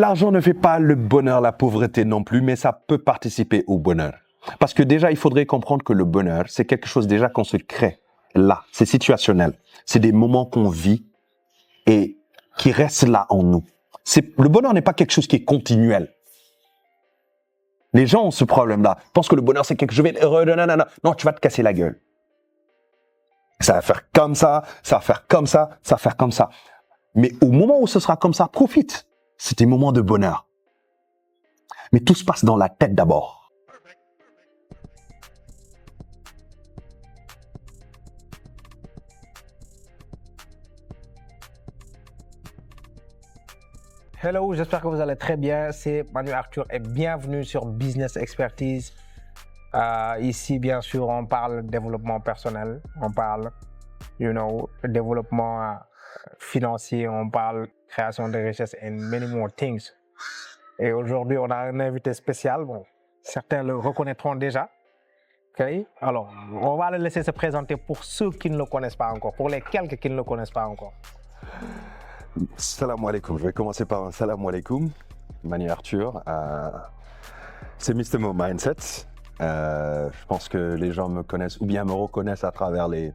L'argent ne fait pas le bonheur, la pauvreté non plus, mais ça peut participer au bonheur. Parce que déjà, il faudrait comprendre que le bonheur, c'est quelque chose déjà qu'on se crée là. C'est situationnel. C'est des moments qu'on vit et qui restent là en nous. Le bonheur n'est pas quelque chose qui est continuel. Les gens ont ce problème-là. Ils pensent que le bonheur, c'est quelque chose... Je vais être heureux, non, tu vas te casser la gueule. Ça va faire comme ça, ça va faire comme ça, ça va faire comme ça. Mais au moment où ce sera comme ça, profite. C'est des moments de bonheur. Mais tout se passe dans la tête d'abord. Hello, j'espère que vous allez très bien. C'est Manu Arthur et bienvenue sur Business Expertise. Ici, bien sûr, on parle développement personnel, on parle, développement financier, on parle création de richesses and many more things. Et aujourd'hui, on a un invité spécial. Bon, certains le reconnaîtront déjà. Okay? Alors, on va le laisser se présenter pour ceux qui ne le connaissent pas encore, pour les quelques qui ne le connaissent pas encore. Salam alaikum. Je vais commencer par un salam alaikum. Manu Arthur. C'est Mr. Mo Mindset. Je pense que les gens me connaissent ou bien me reconnaissent à travers les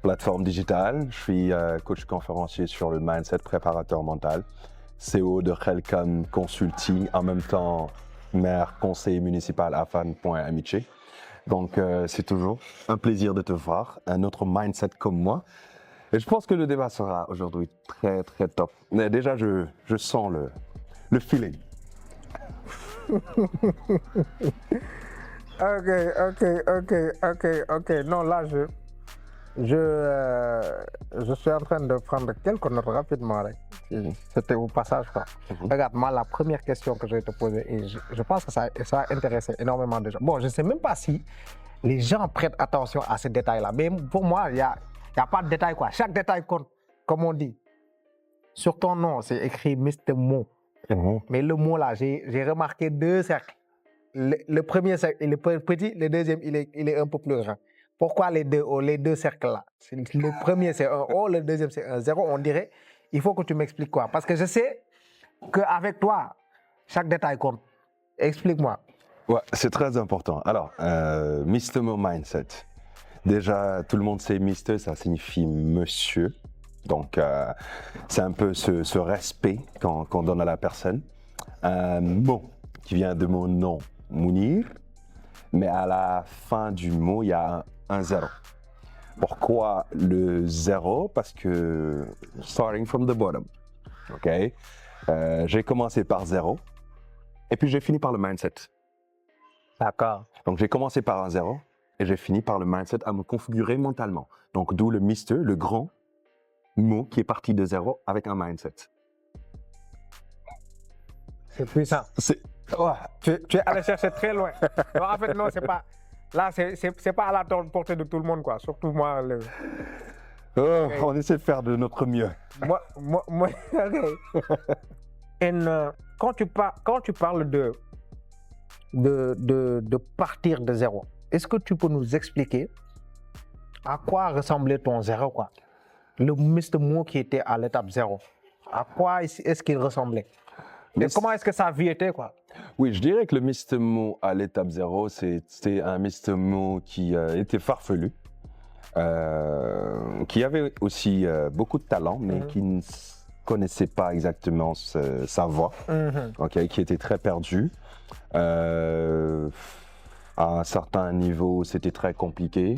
plateformes digitales. Je suis coach conférencier sur le mindset, préparateur mental, CEO de Khelcom Consulting, en même temps maire conseiller municipal à Fan.Amiche. Donc c'est toujours un plaisir de te voir, un autre mindset comme moi. Et je pense que le débat sera aujourd'hui très très top. Mais déjà, je sens le feeling. Ok. Non, là, je suis en train de prendre quelques notes rapidement. C'était au passage, quoi. Regarde, moi, la première question que je vais te poser, et je pense que ça va intéresser énormément de gens. Bon, je ne sais même pas si les gens prêtent attention à ces détails-là. Mais pour moi, il n'y a pas de détail, quoi. Chaque détail compte, comme on dit. Sur ton nom, c'est écrit Mr. Mo. Mais le mot là, j'ai remarqué deux cercles. Le premier cercle, il est petit, le deuxième, il est un peu plus grand. Pourquoi les deux cercles là? Le premier, c'est un O, le deuxième, c'est un 0. On dirait, il faut que tu m'expliques quoi. Parce que je sais qu'avec toi, chaque détail compte. Explique-moi. Ouais, c'est très important. Alors, Mr. Mo Mindset. Déjà, tout le monde sait Mister, ça signifie monsieur. Donc, c'est un peu ce respect qu'on donne à la personne. Mo, qui vient de mon nom, Mounir. Mais à la fin du mot, il y a un 0. Pourquoi le 0? Parce que, starting from the bottom, ok? J'ai commencé par 0. Et puis, j'ai fini par le mindset. D'accord. Donc, j'ai commencé par un 0. Et j'ai fini par le mindset à me configurer mentalement. Donc, d'où le Mister, le grand mot qui est parti de 0 avec un mindset. C'est puissant. Ouais. Tu es allé chercher très loin. Non, en fait, non, c'est pas. Là, c'est pas à la portée de tout le monde, quoi. Surtout moi. On essaie de faire de notre mieux. Moi, ok. Et quand tu parles de partir de 0, est-ce que tu peux nous expliquer à quoi ressemblait ton 0, quoi? Le Mr. Mo qui était à l'étape 0. À quoi est-ce qu'il ressemblait? Et comment est-ce que sa vie était, quoi? Oui, je dirais que le Mr. Mo à l'étape 0, c'était un Mr. Mo qui était farfelu, qui avait aussi beaucoup de talent, mais qui ne connaissait pas exactement sa voie, okay, qui était très perdu. À un certain niveau, c'était très compliqué,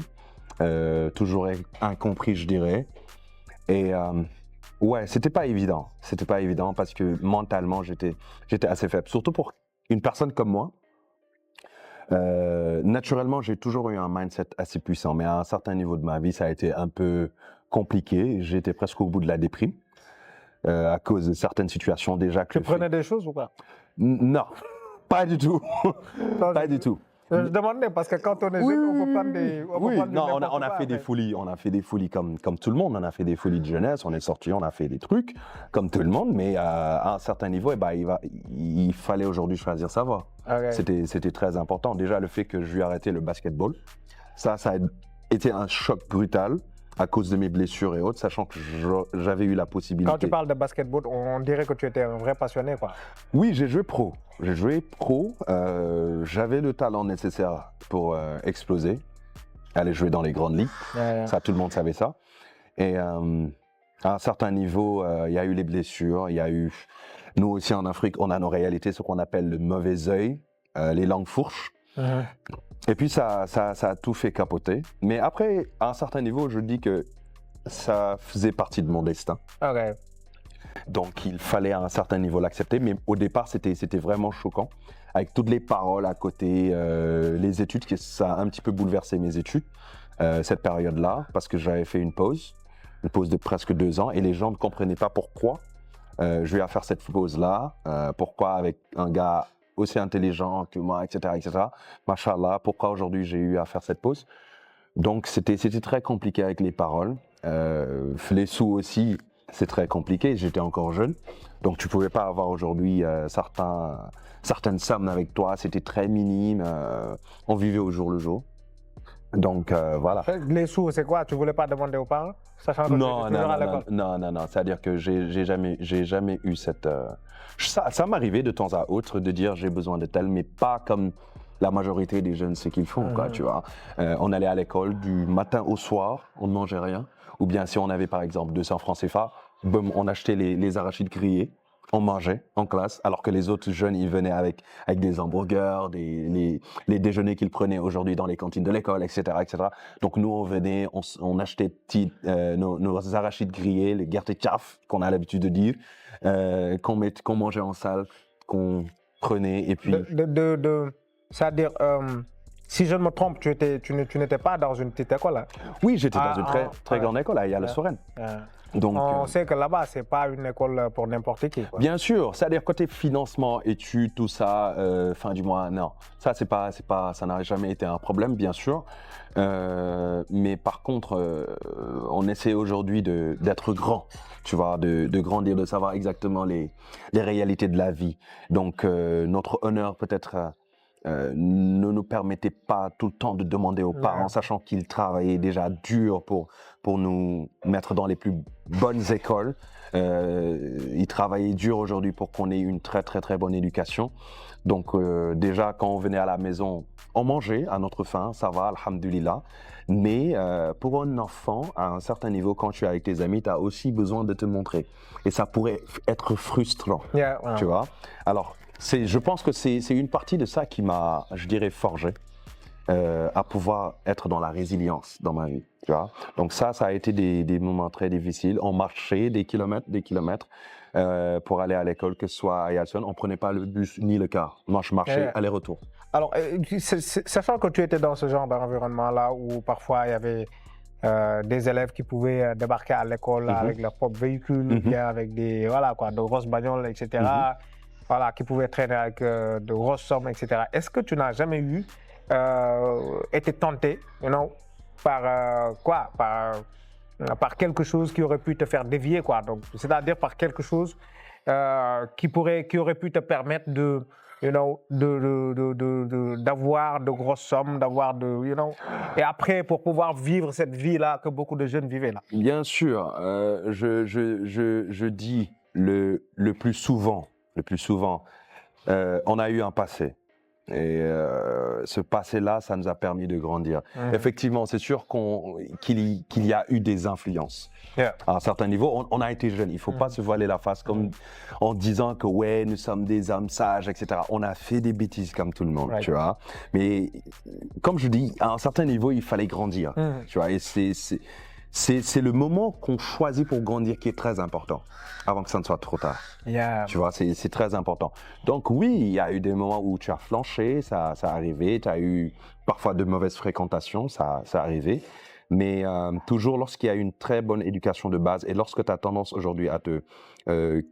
toujours incompris, je dirais. Et ouais, c'était pas évident. C'était pas évident parce que mentalement, j'étais assez faible. Surtout pour une personne comme moi. Naturellement, j'ai toujours eu un mindset assez puissant, mais à un certain niveau de ma vie, ça a été un peu compliqué. J'étais presque au bout de la déprime à cause de certaines situations déjà. Tu prenais des choses ou pas? Non. Pas du tout. Pas du tout. Je demandais parce que quand on est jeune, on peut prendre des. On a fait des folies. On a fait des folies comme tout le monde. On a fait des folies de jeunesse. On est sorti, on a fait des trucs comme tout le monde. Mais à un certain niveau, il fallait aujourd'hui choisir sa voie. Okay. C'était très important. Déjà, le fait que je lui ai arrêté le basketball, ça a été un choc brutal. à cause de mes blessures et autres, sachant que j'avais eu la possibilité. Quand tu parles de basketball, on dirait que tu étais un vrai passionné, quoi. Oui, j'ai joué pro. J'avais le talent nécessaire pour exploser, aller jouer dans les grandes ligues. Ça, tout le monde savait ça. Et à un certain niveau, il y a eu les blessures, il y a eu... Nous aussi en Afrique, on a nos réalités, ce qu'on appelle le mauvais œil, les langues fourches. Et puis ça a tout fait capoter. Mais après, à un certain niveau, je dis que ça faisait partie de mon destin. Okay. Donc il fallait à un certain niveau l'accepter. Mais au départ, c'était vraiment choquant. Avec toutes les paroles à côté, les études, ça a un petit peu bouleversé mes études, cette période-là, parce que j'avais fait une pause de presque 2 ans, et les gens ne comprenaient pas pourquoi je vais faire cette pause-là, pourquoi avec un gars aussi intelligent que moi, etc., etc. Machallah, pourquoi aujourd'hui j'ai eu à faire cette pause. Donc c'était très compliqué avec les paroles. Les sous aussi, c'est très compliqué, j'étais encore jeune. Donc tu pouvais pas avoir aujourd'hui certaines sommes avec toi, c'était très minime, on vivait au jour le jour. Donc voilà. Les sous, c'est quoi? Tu voulais pas demander aux parents? Sachant que non. C'est-à-dire que j'ai jamais eu cette. Ça m'arrivait de temps à autre de dire j'ai besoin de tel, mais pas comme la majorité des jeunes ce qu'ils font, quoi, tu vois. On allait à l'école du matin au soir, on ne mangeait rien. Ou bien si on avait par exemple 200 francs CFA, boum, on achetait les arachides grillés. On mangeait en classe, alors que les autres jeunes, ils venaient avec des hamburgers, les déjeuners qu'ils prenaient aujourd'hui dans les cantines de l'école, etc., etc. Donc nous, on venait, on achetait nos arachides grillés, les gertekaf, qu'on a l'habitude de dire, qu'on mangeait en salle, qu'on prenait, et puis... C'est-à-dire, si je ne me trompe, tu n'étais pas dans une petite école, hein? Oui, j'étais dans une très grande école, il y a le Soren. Donc, on sait que là-bas, c'est pas une école pour n'importe qui, quoi. Bien sûr, c'est-à-dire côté financement, études, tout ça, fin du mois, non, ça ça n'a jamais été un problème, bien sûr. Mais par contre, on essaie aujourd'hui d'être grand, tu vois, de grandir, de savoir exactement les réalités de la vie. Donc notre honneur peut-être ne nous permettait pas tout le temps de demander aux parents, sachant qu'ils travaillaient déjà dur pour nous mettre dans les plus bonnes écoles. Ils travaillaient dur aujourd'hui pour qu'on ait une très très très bonne éducation. Donc déjà quand on venait à la maison, on mangeait à notre faim, ça va, alhamdulillah. Mais pour un enfant, à un certain niveau, quand tu es avec tes amis, tu as aussi besoin de te montrer. Et ça pourrait être frustrant, tu vois. Alors, je pense que c'est une partie de ça qui m'a, je dirais, forgé à pouvoir être dans la résilience dans ma vie, tu vois. Donc ça a été des moments très difficiles. On marchait des kilomètres pour aller à l'école, que ce soit à Yalson. On prenait pas le bus ni le car. Moi, je marchais aller-retour. Alors, sachant que tu étais dans ce genre d'environnement-là où parfois il y avait des élèves qui pouvaient débarquer à l'école avec leur propre véhicule, ou bien avec de grosses bagnoles, etc., voilà, qui pouvaient traîner avec de grosses sommes, etc. Est-ce que tu n'as jamais été tenté, par quelque chose qui aurait pu te faire dévier, quoi. Donc, c'est-à-dire par quelque chose qui aurait pu te permettre d'avoir de grosses sommes, et après pour pouvoir vivre cette vie-là que beaucoup de jeunes vivaient là. Bien sûr, je dis le plus souvent, on a eu un passé. Et ce passé-là, ça nous a permis de grandir. Effectivement, c'est sûr qu'il y a eu des influences. À un certain niveau, on a été jeunes. Il ne faut pas se voiler la face comme en disant que ouais, nous sommes des hommes sages, etc. On a fait des bêtises comme tout le monde, tu vois. Mais comme je dis, à un certain niveau, il fallait grandir, tu vois. Et c'est le moment qu'on choisit pour grandir qui est très important, avant que ça ne soit trop tard. Tu vois, c'est très important. Donc oui, il y a eu des moments où tu as flanché, ça a arrivé, tu as eu parfois de mauvaises fréquentations, ça a arrivé. Mais toujours lorsqu'il y a une très bonne éducation de base et lorsque tu as tendance aujourd'hui à te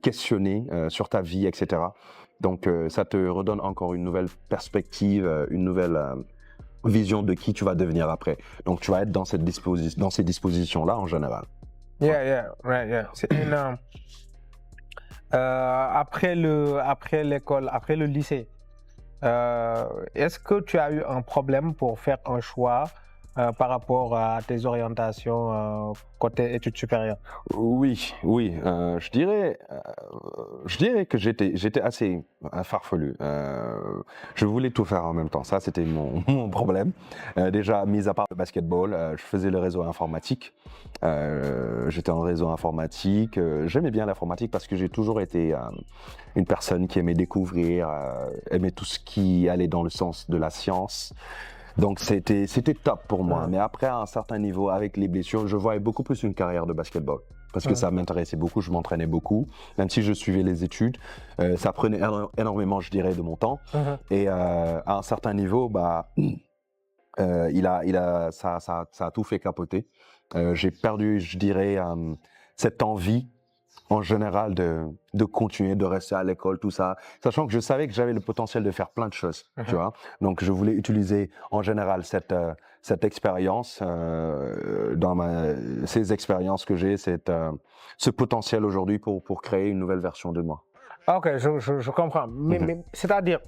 questionner sur ta vie, etc. Donc ça te redonne encore une nouvelle perspective, une nouvelle... vision de qui tu vas devenir après. Donc, tu vas être dans ces dispositions-là en général. C'est après l'école, après le lycée, est-ce que tu as eu un problème pour faire un choix par rapport à tes orientations côté études supérieures? Oui, oui, je dirais que j'étais assez farfelu. Je voulais tout faire en même temps. Ça, c'était mon problème. Déjà, mis à part le basketball, je faisais le réseau informatique. J'étais en réseau informatique. J'aimais bien l'informatique parce que j'ai toujours été une personne qui aimait découvrir, aimait tout ce qui allait dans le sens de la science. Donc c'était top pour moi. Mais après, à un certain niveau, avec les blessures, je voyais beaucoup plus une carrière de basketball. Parce que ça m'intéressait beaucoup, je m'entraînais beaucoup. Même si je suivais les études, ça prenait énormément, je dirais, de mon temps. Et à un certain niveau, ça a tout fait capoter. J'ai perdu, je dirais, cette envie en général de continuer, de rester à l'école, tout ça, sachant que je savais que j'avais le potentiel de faire plein de choses, tu vois. Donc je voulais utiliser en général cette expérience, ces expériences que j'ai, ce potentiel aujourd'hui pour créer une nouvelle version de moi. Ok, je comprends. Mais c'est-à-dire,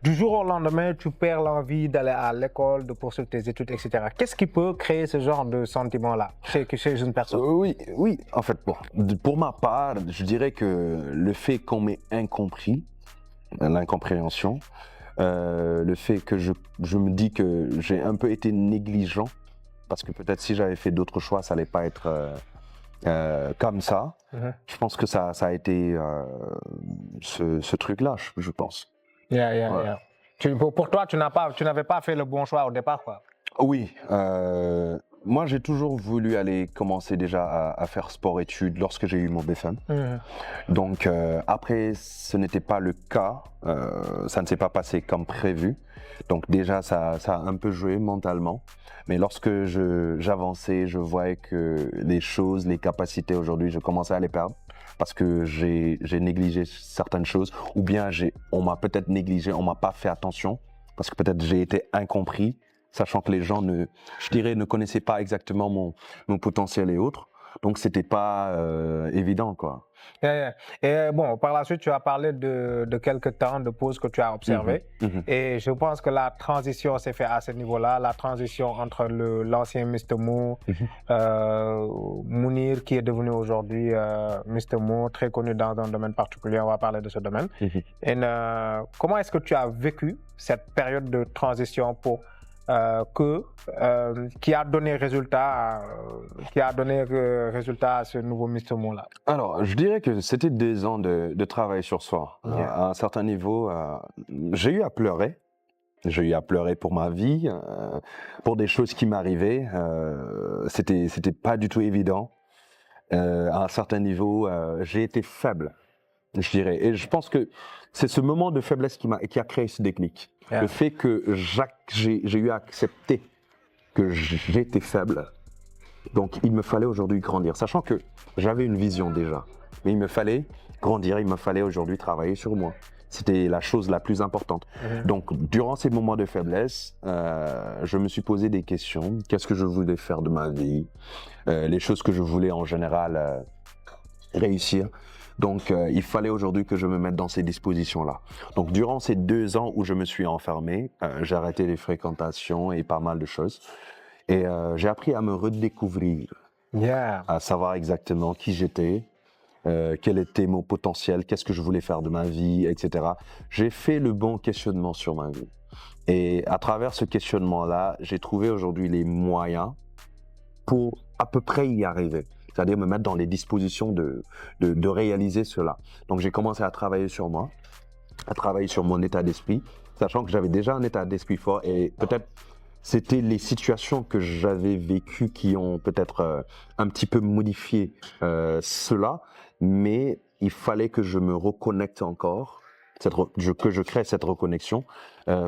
du jour au lendemain, tu perds l'envie d'aller à l'école, de poursuivre tes études, etc. Qu'est-ce qui peut créer ce genre de sentiment-là chez une personne? Oui. En fait, bon, pour ma part, je dirais que le fait qu'on m'ait incompris, l'incompréhension, le fait que je me dis que j'ai un peu été négligent, parce que peut-être si j'avais fait d'autres choix, ça allait pas être comme ça. Je pense que ça a été ce truc-là, je pense. Yeah. Pour toi, tu n'avais pas fait le bon choix au départ, quoi. Oui, moi j'ai toujours voulu aller commencer déjà à faire sport-études lorsque j'ai eu mon BFM. Donc après, ce n'était pas le cas, ça ne s'est pas passé comme prévu. Donc déjà, ça a un peu joué mentalement. Mais lorsque j'avançais, je voyais que les choses, les capacités aujourd'hui, je commençais à les perdre. Parce que j'ai négligé certaines choses, ou bien on m'a peut-être négligé, on m'a pas fait attention, parce que peut-être j'ai été incompris, sachant que les gens ne connaissaient pas exactement mon potentiel et autres. Donc c'était pas évident, quoi. Et bon, par la suite, tu as parlé de quelques temps de pause que tu as observé. Et je pense que la transition s'est faite à ce niveau-là, la transition entre l'ancien Mr. Mo, Mounir, qui est devenu aujourd'hui Mr. Mo, très connu dans un domaine particulier. On va parler de ce domaine. Et comment est-ce que tu as vécu cette période de transition qui a donné résultat à ce nouveau Mr. Mo là? Alors, je dirais que c'était 2 ans de travail sur soi. À un certain niveau, j'ai eu à pleurer. J'ai eu à pleurer pour ma vie, pour des choses qui m'arrivaient. C'était pas du tout évident. À un certain niveau, j'ai été faible, je dirais. Et je pense que c'est ce moment de faiblesse qui a créé ce déclic. Le fait que j'ai eu à accepter que j'étais faible. Donc, il me fallait aujourd'hui grandir, sachant que j'avais une vision déjà. Mais il me fallait grandir, il me fallait aujourd'hui travailler sur moi. C'était la chose la plus importante. Donc, durant ces moments de faiblesse, je me suis posé des questions. Qu'est-ce que je voulais faire de ma vie? Les choses que je voulais en général réussir. Donc, il fallait aujourd'hui que je me mette dans ces dispositions-là. Donc, durant ces 2 ans où je me suis enfermé, j'ai arrêté les fréquentations et pas mal de choses. Et j'ai appris à me redécouvrir, à savoir exactement qui j'étais, quel était mon potentiel, qu'est-ce que je voulais faire de ma vie, etc. J'ai fait le bon questionnement sur ma vie. Et à travers ce questionnement-là, j'ai trouvé aujourd'hui les moyens pour à peu près y arriver. C'est-à-dire me mettre dans les dispositions de réaliser cela. Donc j'ai commencé à travailler sur moi, à travailler sur mon état d'esprit, sachant que j'avais déjà un état d'esprit fort et peut-être c'était les situations que j'avais vécues qui ont peut-être un petit peu modifié cela, mais il fallait que je me reconnecte encore, que je crée cette reconnexion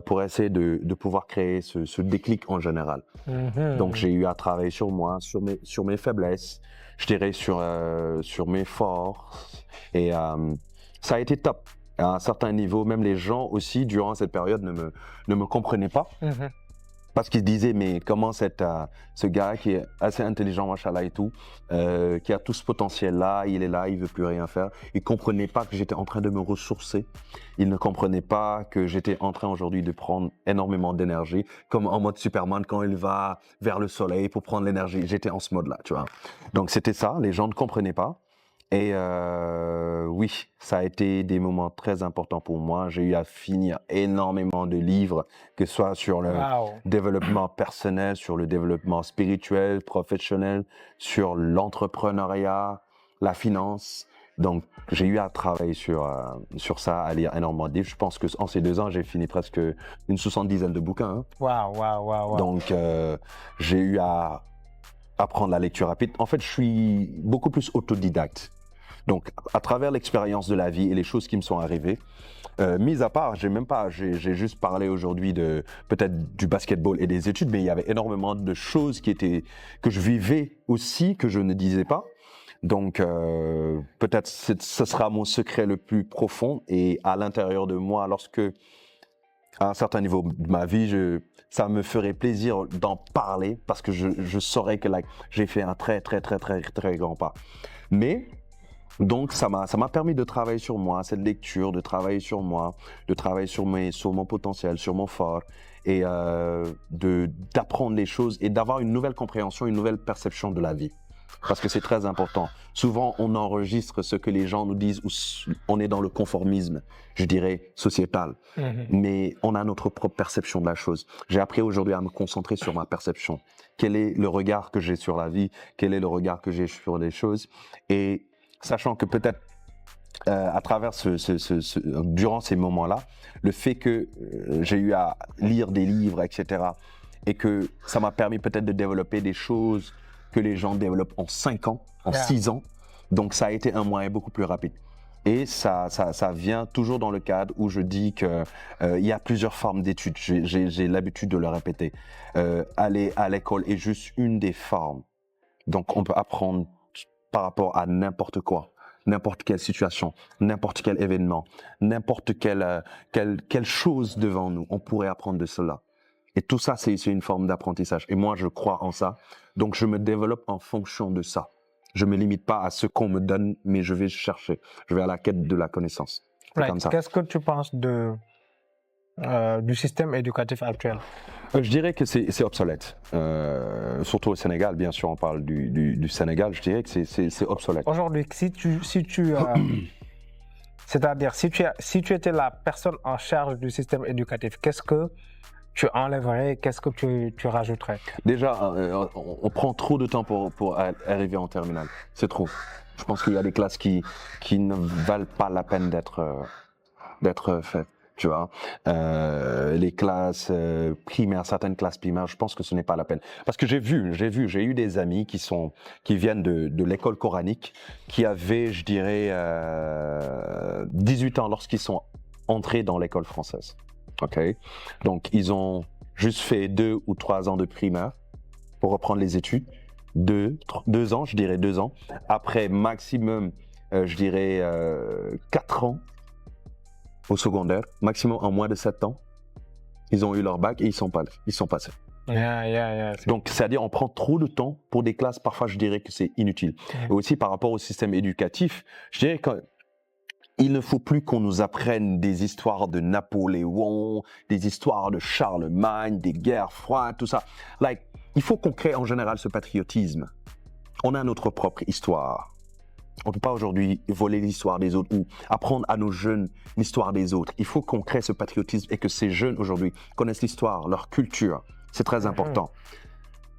pour essayer de pouvoir créer ce déclic en général. Donc j'ai eu à travailler sur moi, sur mes faiblesses, je dirais sur mes forces, et ça a été top. À un certain niveau, même les gens aussi, durant cette période, ne me comprenaient pas. Parce qu'il disait, mais comment ce gars qui est assez intelligent, machallah et tout, qui a tout ce potentiel-là, il est là, il veut plus rien faire. Il comprenait pas que j'étais en train de me ressourcer. Il ne comprenait pas que j'étais en train aujourd'hui de prendre énormément d'énergie, comme en mode Superman quand il va vers le soleil pour prendre l'énergie. J'étais en ce mode-là, tu vois. Donc c'était ça, les gens ne comprenaient pas. Et oui, ça a été des moments très importants pour moi. J'ai eu à finir énormément de livres, que ce soit sur le développement personnel, sur le développement spirituel, professionnel, sur l'entrepreneuriat, la finance. Donc, j'ai eu à travailler sur ça, à lire énormément de livres. Je pense que en ces 2 ans, j'ai fini presque une 70aine de bouquins. Hein. Waouh. Donc, j'ai eu à apprendre la lecture rapide. En fait, je suis beaucoup plus autodidacte. Donc, à travers l'expérience de la vie et les choses qui me sont arrivées, mis à part, j'ai juste parlé aujourd'hui de peut-être du basketball et des études, mais il y avait énormément de choses que je vivais aussi, que je ne disais pas. Donc, peut-être ce sera mon secret le plus profond et à l'intérieur de moi, lorsque à un certain niveau de ma vie, ça me ferait plaisir d'en parler parce que je saurais que j'ai fait un très grand pas. Mais donc ça m'a permis de travailler sur moi, cette lecture, de travailler sur moi, de travailler sur mon potentiel, sur mon fort et d'apprendre les choses et d'avoir une nouvelle compréhension, une nouvelle perception de la vie. Parce que c'est très important. Souvent, on enregistre ce que les gens nous disent ou on est dans le conformisme, je dirais, sociétal. Mais on a notre propre perception de la chose. J'ai appris aujourd'hui à me concentrer sur ma perception. Quel est le regard que j'ai sur la vie? Quel est le regard que j'ai sur les choses? Et sachant que peut-être à travers durant ces moments-là, le fait que j'ai eu à lire des livres, etc., et que ça m'a permis peut-être de développer des choses que les gens développent en 5 ans, en 6 ans. Donc, ça a été un moyen beaucoup plus rapide. Et ça vient toujours dans le cadre où je dis que il y a plusieurs formes d'études. J'ai l'habitude de le répéter. Aller à l'école est juste une des formes. Donc, on peut apprendre par rapport à n'importe quoi, n'importe quelle situation, n'importe quel événement, n'importe quelle chose devant nous. On pourrait apprendre de cela. Et tout ça, c'est une forme d'apprentissage. Et moi, je crois en ça. Donc, je me développe en fonction de ça. Je me limite pas à ce qu'on me donne, mais je vais chercher. Je vais à la quête de la connaissance. C'est comme ça. Qu'est-ce que tu penses du système éducatif actuel? Je dirais que c'est obsolète. Surtout au Sénégal, bien sûr, on parle du Sénégal. Je dirais que c'est obsolète. Aujourd'hui, c'est-à-dire, si tu étais la personne en charge du système éducatif, qu'est-ce que tu enlèverais, qu'est-ce que tu rajouterais? Déjà, on prend trop de temps pour arriver en terminale. C'est trop. Je pense qu'il y a des classes qui ne valent pas la peine d'être faites. Tu vois, les classes primaires, certaines classes primaires, je pense que ce n'est pas la peine. Parce que j'ai eu des amis qui viennent de l'école coranique, qui avaient, je dirais, 18 ans lorsqu'ils sont entrés dans l'école française. Ok, donc ils ont juste fait 2 ou 3 ans de primaire pour reprendre les études. 2 ans, je dirais 2 ans. Après maximum, je dirais 4 ans au secondaire, maximum en moins de 7 ans. Ils ont eu leur bac et ils sont passés. Donc, c'est-à-dire, on prend trop de temps pour des classes. Parfois, je dirais que c'est inutile. Et aussi, par rapport au système éducatif, je dirais qu'il ne faut plus qu'on nous apprenne des histoires de Napoléon, des histoires de Charlemagne, des guerres froides, tout ça. Il faut qu'on crée en général ce patriotisme. On a notre propre histoire. On ne peut pas aujourd'hui voler l'histoire des autres ou apprendre à nos jeunes l'histoire des autres. Il faut qu'on crée ce patriotisme et que ces jeunes aujourd'hui connaissent l'histoire, leur culture. C'est très important.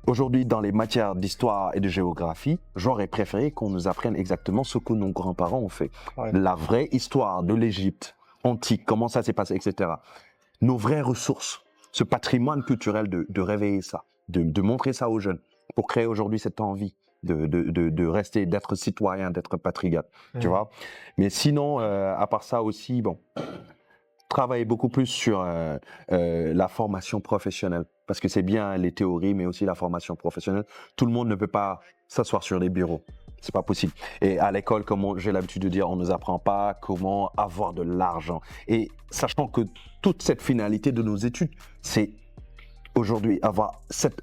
Aujourd'hui, dans les matières d'histoire et de géographie, j'aurais préféré qu'on nous apprenne exactement ce que nos grands-parents ont fait. La vraie histoire de l'Égypte antique, comment ça s'est passé, etc. Nos vraies ressources, ce patrimoine culturel de réveiller ça, de montrer ça aux jeunes pour créer aujourd'hui cette envie de rester, d'être citoyen, d'être patriote, tu vois. Mais sinon, à part ça aussi, travailler beaucoup plus sur la formation professionnelle, parce que c'est bien les théories, mais aussi la formation professionnelle. Tout le monde ne peut pas s'asseoir sur des bureaux. C'est pas possible. Et à l'école, comme j'ai l'habitude de dire, on nous apprend pas comment avoir de l'argent. Et sachant que toute cette finalité de nos études, c'est aujourd'hui avoir cette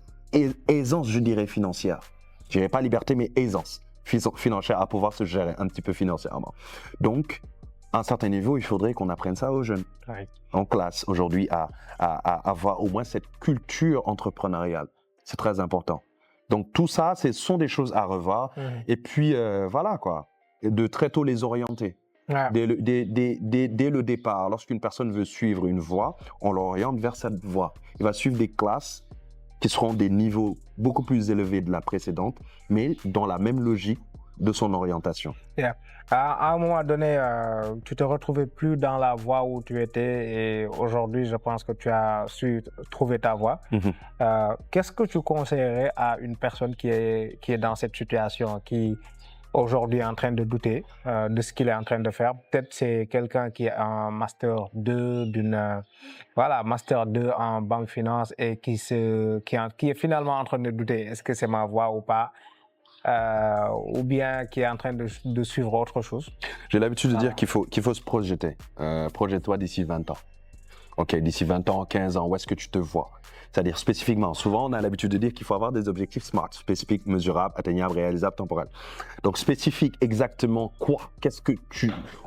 aisance, je dirais, financière. Je dirais pas liberté, mais aisance financière à pouvoir se gérer un petit peu financièrement. Donc, à un certain niveau, il faudrait qu'on apprenne ça aux jeunes. Ouais. En classe, aujourd'hui, à avoir au moins cette culture entrepreneuriale. C'est très important. Donc, tout ça, ce sont des choses à revoir. Et puis, voilà, quoi. Et de très tôt les orienter. Ouais. Dès le départ, lorsqu'une personne veut suivre une voie, on l'oriente vers cette voie. Il va suivre des classes qui seront des niveaux beaucoup plus élevés de la précédente, mais dans la même logique de son orientation. Yeah. À un moment donné, tu te retrouvais plus dans la voie où tu étais et aujourd'hui, je pense que tu as su trouver ta voie. Qu'est-ce que tu conseillerais à une personne qui est dans cette situation, qui aujourd'hui est en train de douter de ce qu'il est en train de faire? Peut-être c'est quelqu'un qui a un Master 2 Master 2 en banque finance et qui est finalement en train de douter. Est-ce que c'est ma voie ou pas? Ou bien qui est en train de suivre autre chose. J'ai l'habitude de dire qu'il faut se projeter. Projette-toi d'ici 20 ans. Ok, d'ici 20 ans, 15 ans, où est-ce que tu te vois? C'est-à-dire spécifiquement. Souvent, on a l'habitude de dire qu'il faut avoir des objectifs SMART, spécifiques, mesurables, atteignables, réalisables, temporels. Donc, spécifique, exactement quoi?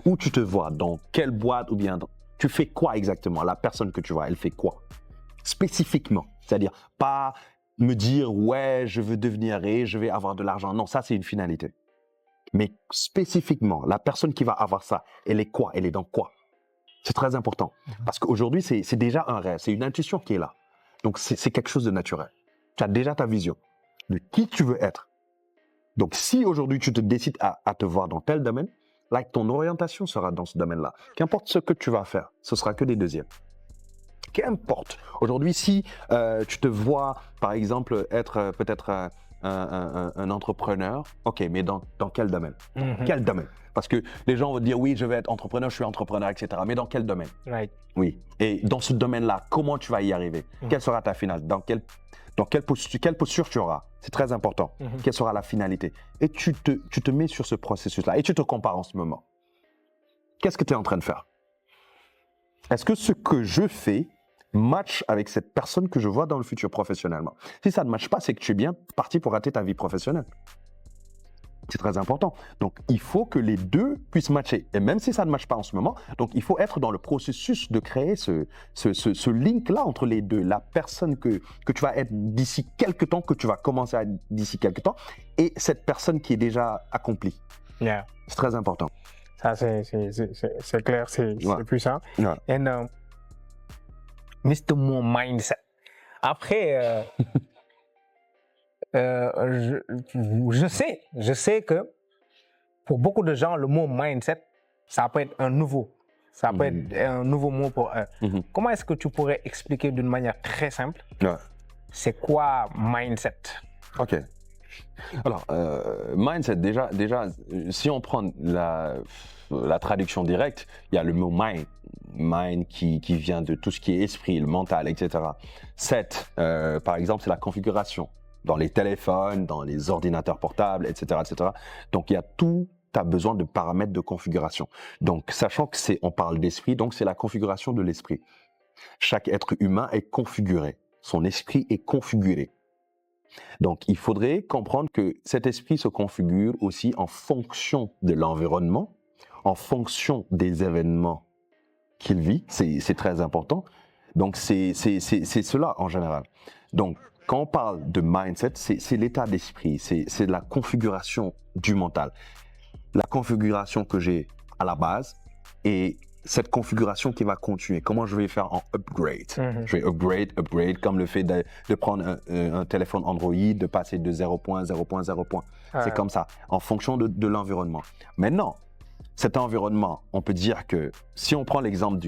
Où tu te vois? Dans quelle boîte ou bien tu fais quoi exactement? La personne que tu vois, elle fait quoi? Spécifiquement. C'est-à-dire pas me dire, ouais, je veux devenir riche, je vais avoir de l'argent. Non, ça, c'est une finalité. Mais spécifiquement, la personne qui va avoir ça, elle est quoi? Elle est dans quoi? C'est très important. Parce qu'aujourd'hui, c'est déjà un rêve. C'est une intuition qui est là. Donc, c'est quelque chose de naturel. Tu as déjà ta vision de qui tu veux être. Donc, si aujourd'hui, tu te décides à te voir dans tel domaine, là, ton orientation sera dans ce domaine-là. Qu'importe ce que tu vas faire, ce sera que des deuxièmes. Qu'importe. Aujourd'hui, si tu te vois, par exemple, être peut-être un entrepreneur, ok, mais dans quel domaine? Quel domaine? Parce que les gens vont dire, oui, je vais être entrepreneur, je suis entrepreneur, etc. Mais dans quel domaine? Right. Oui. Et dans ce domaine-là, comment tu vas y arriver? Quelle sera ta finale? Quelle posture tu auras? C'est très important. Quelle sera la finalité? Et tu te mets sur ce processus-là et tu te compares en ce moment. Qu'est-ce que tu es en train de faire? Est-ce que ce que je fais match avec cette personne que je vois dans le futur professionnellement? Si ça ne matche pas, c'est que tu es bien parti pour rater ta vie professionnelle. C'est très important. Donc, il faut que les deux puissent matcher. Et même si ça ne matche pas en ce moment, donc il faut être dans le processus de créer ce link-là entre les deux. La personne que tu vas être d'ici quelques temps, que tu vas commencer à être d'ici quelques temps, et cette personne qui est déjà accomplie. Yeah. C'est très important. Ça, c'est clair, c'est puissant. Ouais. Et Mr. Mon Mindset. Après, je sais que pour beaucoup de gens, le mot mindset, ça peut être un nouveau mot pour eux. Comment est-ce que tu pourrais expliquer d'une manière très simple, c'est quoi mindset? Ok. Alors, mindset, déjà, si on prend la traduction directe, il y a le mot mind qui vient de tout ce qui est esprit, le mental, etc. Set, par exemple, c'est la configuration dans les téléphones, dans les ordinateurs portables, etc., etc. Donc, il y a tout, tu as besoin de paramètres de configuration. Donc, sachant que on parle d'esprit, donc c'est la configuration de l'esprit. Chaque être humain est configuré. Son esprit est configuré. Donc, il faudrait comprendre que cet esprit se configure aussi en fonction de l'environnement, en fonction des événements qu'il vit. C'est très important. Donc, c'est cela en général. Donc, quand on parle de mindset, c'est l'état d'esprit, c'est la configuration du mental. La configuration que j'ai à la base et cette configuration qui va continuer. Comment je vais faire en upgrade? Je vais upgrade, comme le fait de prendre un téléphone Android, de passer de 0.0.0. C'est comme ça, en fonction de l'environnement. Maintenant, cet environnement, on peut dire que si on prend l'exemple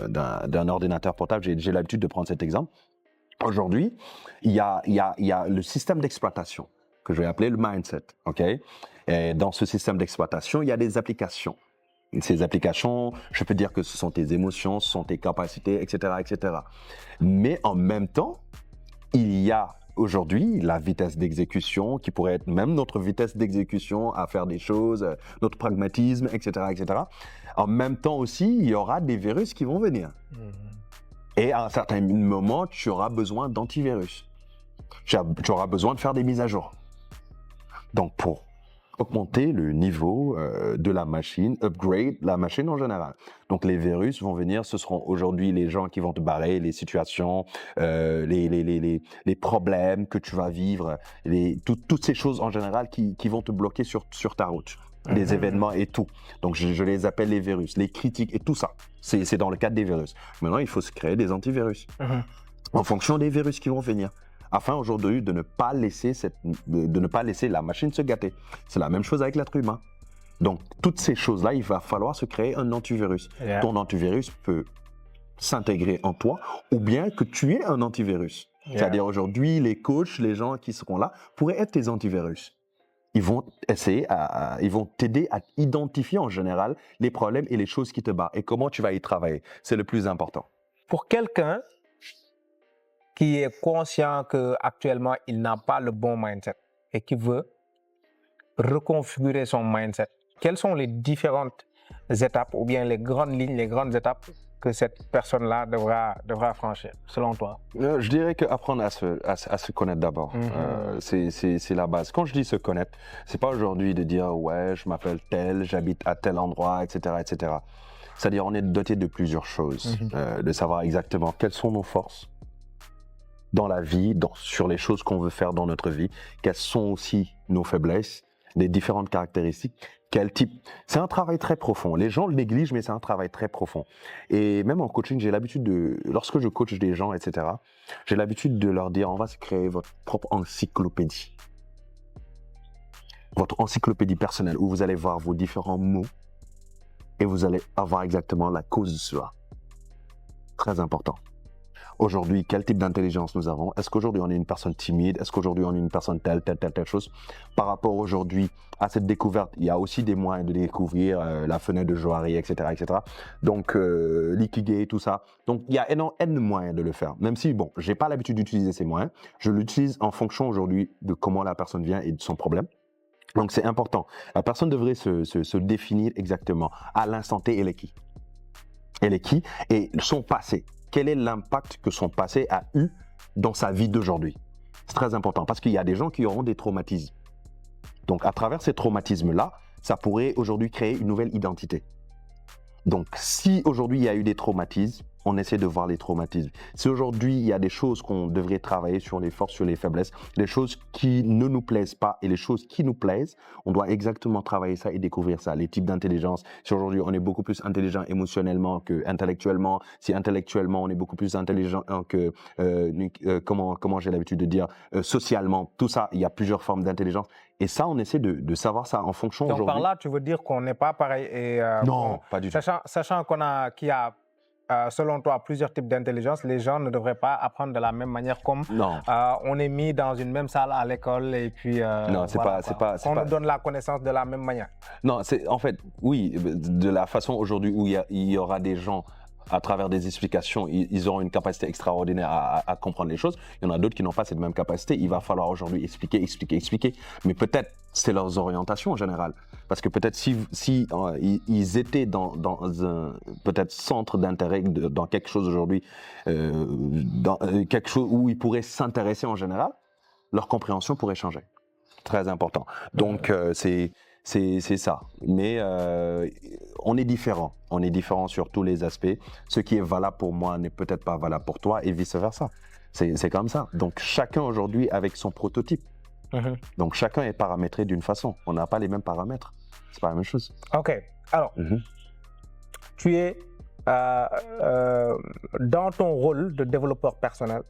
d'un ordinateur portable, j'ai l'habitude de prendre cet exemple. Aujourd'hui, il y a le système d'exploitation que je vais appeler le mindset, ok? Et dans ce système d'exploitation, il y a des applications. Ces applications, je peux dire que ce sont tes émotions, ce sont tes capacités, etc., etc. Mais en même temps, il y a aujourd'hui la vitesse d'exécution qui pourrait être même notre vitesse d'exécution à faire des choses, notre pragmatisme, etc., etc. En même temps aussi, il y aura des virus qui vont venir. Et à un certain moment, tu auras besoin d'antivirus. Tu auras besoin de faire des mises à jour. Donc, pour augmenter le niveau de la machine, upgrade la machine en général. Donc, les virus vont venir, ce seront aujourd'hui les gens qui vont te barrer, les situations, les problèmes que tu vas vivre, toutes ces choses en général qui vont te bloquer sur ta route. Les événements et tout. Donc, je les appelle les virus, les critiques et tout ça. C'est dans le cadre des virus. Maintenant, il faut se créer des antivirus en fonction des virus qui vont venir, afin aujourd'hui de ne pas laisser la machine se gâter. C'est la même chose avec l'être humain. Donc, toutes ces choses-là, il va falloir se créer un antivirus. Yeah. Ton antivirus peut s'intégrer en toi ou bien que tu aies un antivirus. Yeah. C'est-à-dire aujourd'hui, les coachs, les gens qui seront là pourraient être tes antivirus. Ils vont ils vont t'aider à identifier en général les problèmes et les choses qui te battent et comment tu vas y travailler. C'est le plus important. Pour quelqu'un qui est conscient qu'actuellement, il n'a pas le bon mindset et qui veut reconfigurer son mindset, quelles sont les différentes étapes ou bien les grandes lignes, les grandes étapes que cette personne-là devra franchir, selon toi? Je dirais qu'apprendre à se connaître d'abord, c'est la base. Quand je dis se connaître, c'est pas aujourd'hui de dire « ouais, je m'appelle tel, j'habite à tel endroit, etc. etc. » C'est-à-dire on est doté de plusieurs choses, de savoir exactement quelles sont nos forces dans la vie, sur les choses qu'on veut faire dans notre vie, quelles sont aussi nos faiblesses, les différentes caractéristiques, quel type. C'est un travail très profond. Les gens le négligent, mais c'est un travail très profond. Et même en coaching, j'ai l'habitude lorsque je coach des gens, etc., j'ai l'habitude de leur dire, on va se créer votre propre encyclopédie. Votre encyclopédie personnelle, où vous allez voir vos différents mots et vous allez avoir exactement la cause de cela. Très important. Aujourd'hui, quel type d'intelligence nous avons? Est-ce qu'aujourd'hui on est une personne timide? Est-ce qu'aujourd'hui on est une personne telle chose? Par rapport aujourd'hui à cette découverte, il y a aussi des moyens de découvrir la fenêtre de Johari, etc., etc. Donc l'ikigai, tout ça. Donc il y a énormément de moyens de le faire. Même si bon, j'ai pas l'habitude d'utiliser ces moyens, je l'utilise en fonction aujourd'hui de comment la personne vient et de son problème. Donc c'est important. La personne devrait se définir exactement à l'instant T. Elle est qui? Elle est qui? Et son passé. Quel est l'impact que son passé a eu dans sa vie d'aujourd'hui? C'est très important parce qu'il y a des gens qui auront des traumatismes. Donc, à travers ces traumatismes-là, ça pourrait aujourd'hui créer une nouvelle identité. Donc, si aujourd'hui il y a eu des traumatismes, on essaie de voir les traumatismes. Si aujourd'hui il y a des choses qu'on devrait travailler sur les forces, sur les faiblesses, les choses qui ne nous plaisent pas et les choses qui nous plaisent, on doit exactement travailler ça et découvrir ça. Les types d'intelligence. Si aujourd'hui on est beaucoup plus intelligent émotionnellement que intellectuellement, si intellectuellement on est beaucoup plus intelligent que comment j'ai l'habitude de dire socialement, tout ça, il y a plusieurs formes d'intelligence. Et ça, on essaie de savoir ça en fonction aujourd'hui. Donc par là, tu veux dire qu'on n'est pas pareil et non, pas du tout. Sachant qu'il y a selon toi, plusieurs types d'intelligence, les gens ne devraient pas apprendre de la même manière comme on est mis dans une même salle à l'école et puis non, on nous donne la connaissance de la même manière. Non, c'est en fait, oui, de la façon aujourd'hui où il y aura des gens à travers des explications, ils auront une capacité extraordinaire à comprendre les choses. Il y en a d'autres qui n'ont pas cette même capacité. Il va falloir aujourd'hui expliquer. Mais peut-être c'est leurs orientations en général. Parce que peut-être si ils étaient dans un peut-être centre d'intérêt, dans quelque chose aujourd'hui, dans quelque chose où ils pourraient s'intéresser en général, leur compréhension pourrait changer. Très important. Donc c'est ça. Mais on est différent. On est différent sur tous les aspects. Ce qui est valable pour moi n'est peut-être pas valable pour toi et vice-versa. C'est comme ça. Donc chacun aujourd'hui avec son prototype. Donc chacun est paramétré d'une façon. On n'a pas les mêmes paramètres. C'est pas la même chose. Ok. Alors, tu es dans ton rôle de développeur personnel.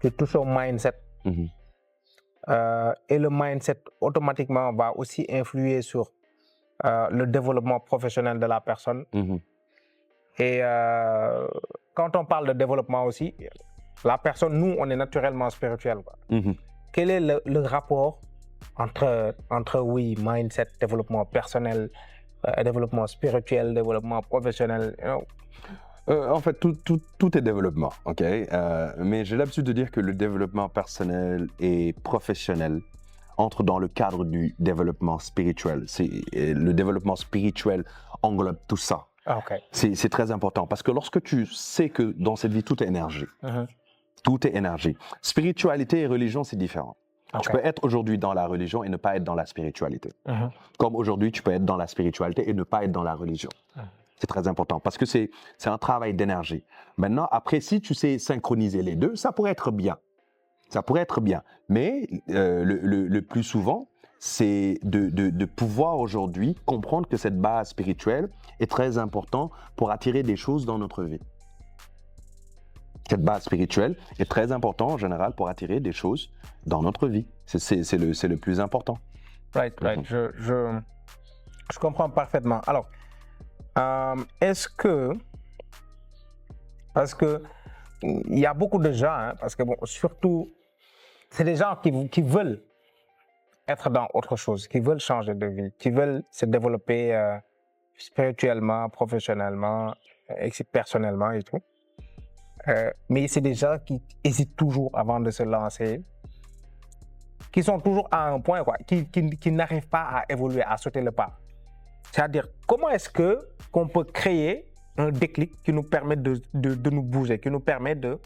Tu touches au mindset. Et le mindset automatiquement va aussi influer sur le développement professionnel de la personne. Et quand on parle de développement aussi, la personne, nous, on est naturellement spirituel. Quel est le rapport entre oui, mindset, développement personnel, développement spirituel, développement professionnel, En fait, tout est développement, ok. Mais j'ai l'habitude de dire que le développement personnel et professionnel entre dans le cadre du développement spirituel. Le développement spirituel englobe tout ça. OK. C'est très important parce que lorsque tu sais que dans cette vie, tout est énergie. Tout est énergie. Spiritualité et religion, c'est différent. Tu peux être aujourd'hui dans la religion et ne pas être dans la spiritualité. Comme aujourd'hui, tu peux être dans la spiritualité et ne pas être dans la religion. C'est très important parce que c'est un travail d'énergie. Maintenant, après, si tu sais synchroniser les deux, ça pourrait être bien. Ça pourrait être bien. Mais le plus souvent, c'est de pouvoir aujourd'hui comprendre que cette base spirituelle est très importante pour attirer des choses dans notre vie. Cette base spirituelle est très importante en général pour attirer des choses dans notre vie. C'est le plus important. Right. Je comprends parfaitement. Alors, est-ce que, parce que il y a beaucoup de gens, hein, parce que bon, surtout, c'est des gens qui veulent être dans autre chose, qui veulent changer de vie, qui veulent se développer spirituellement, professionnellement, personnellement et tout. Mais c'est des gens qui hésitent toujours avant de se lancer, qui sont toujours à un point, quoi, qui n'arrivent pas à évoluer, à sauter le pas. C'est-à-dire, comment est-ce qu'on peut créer un déclic qui nous permet de nous bouger, qui nous permet de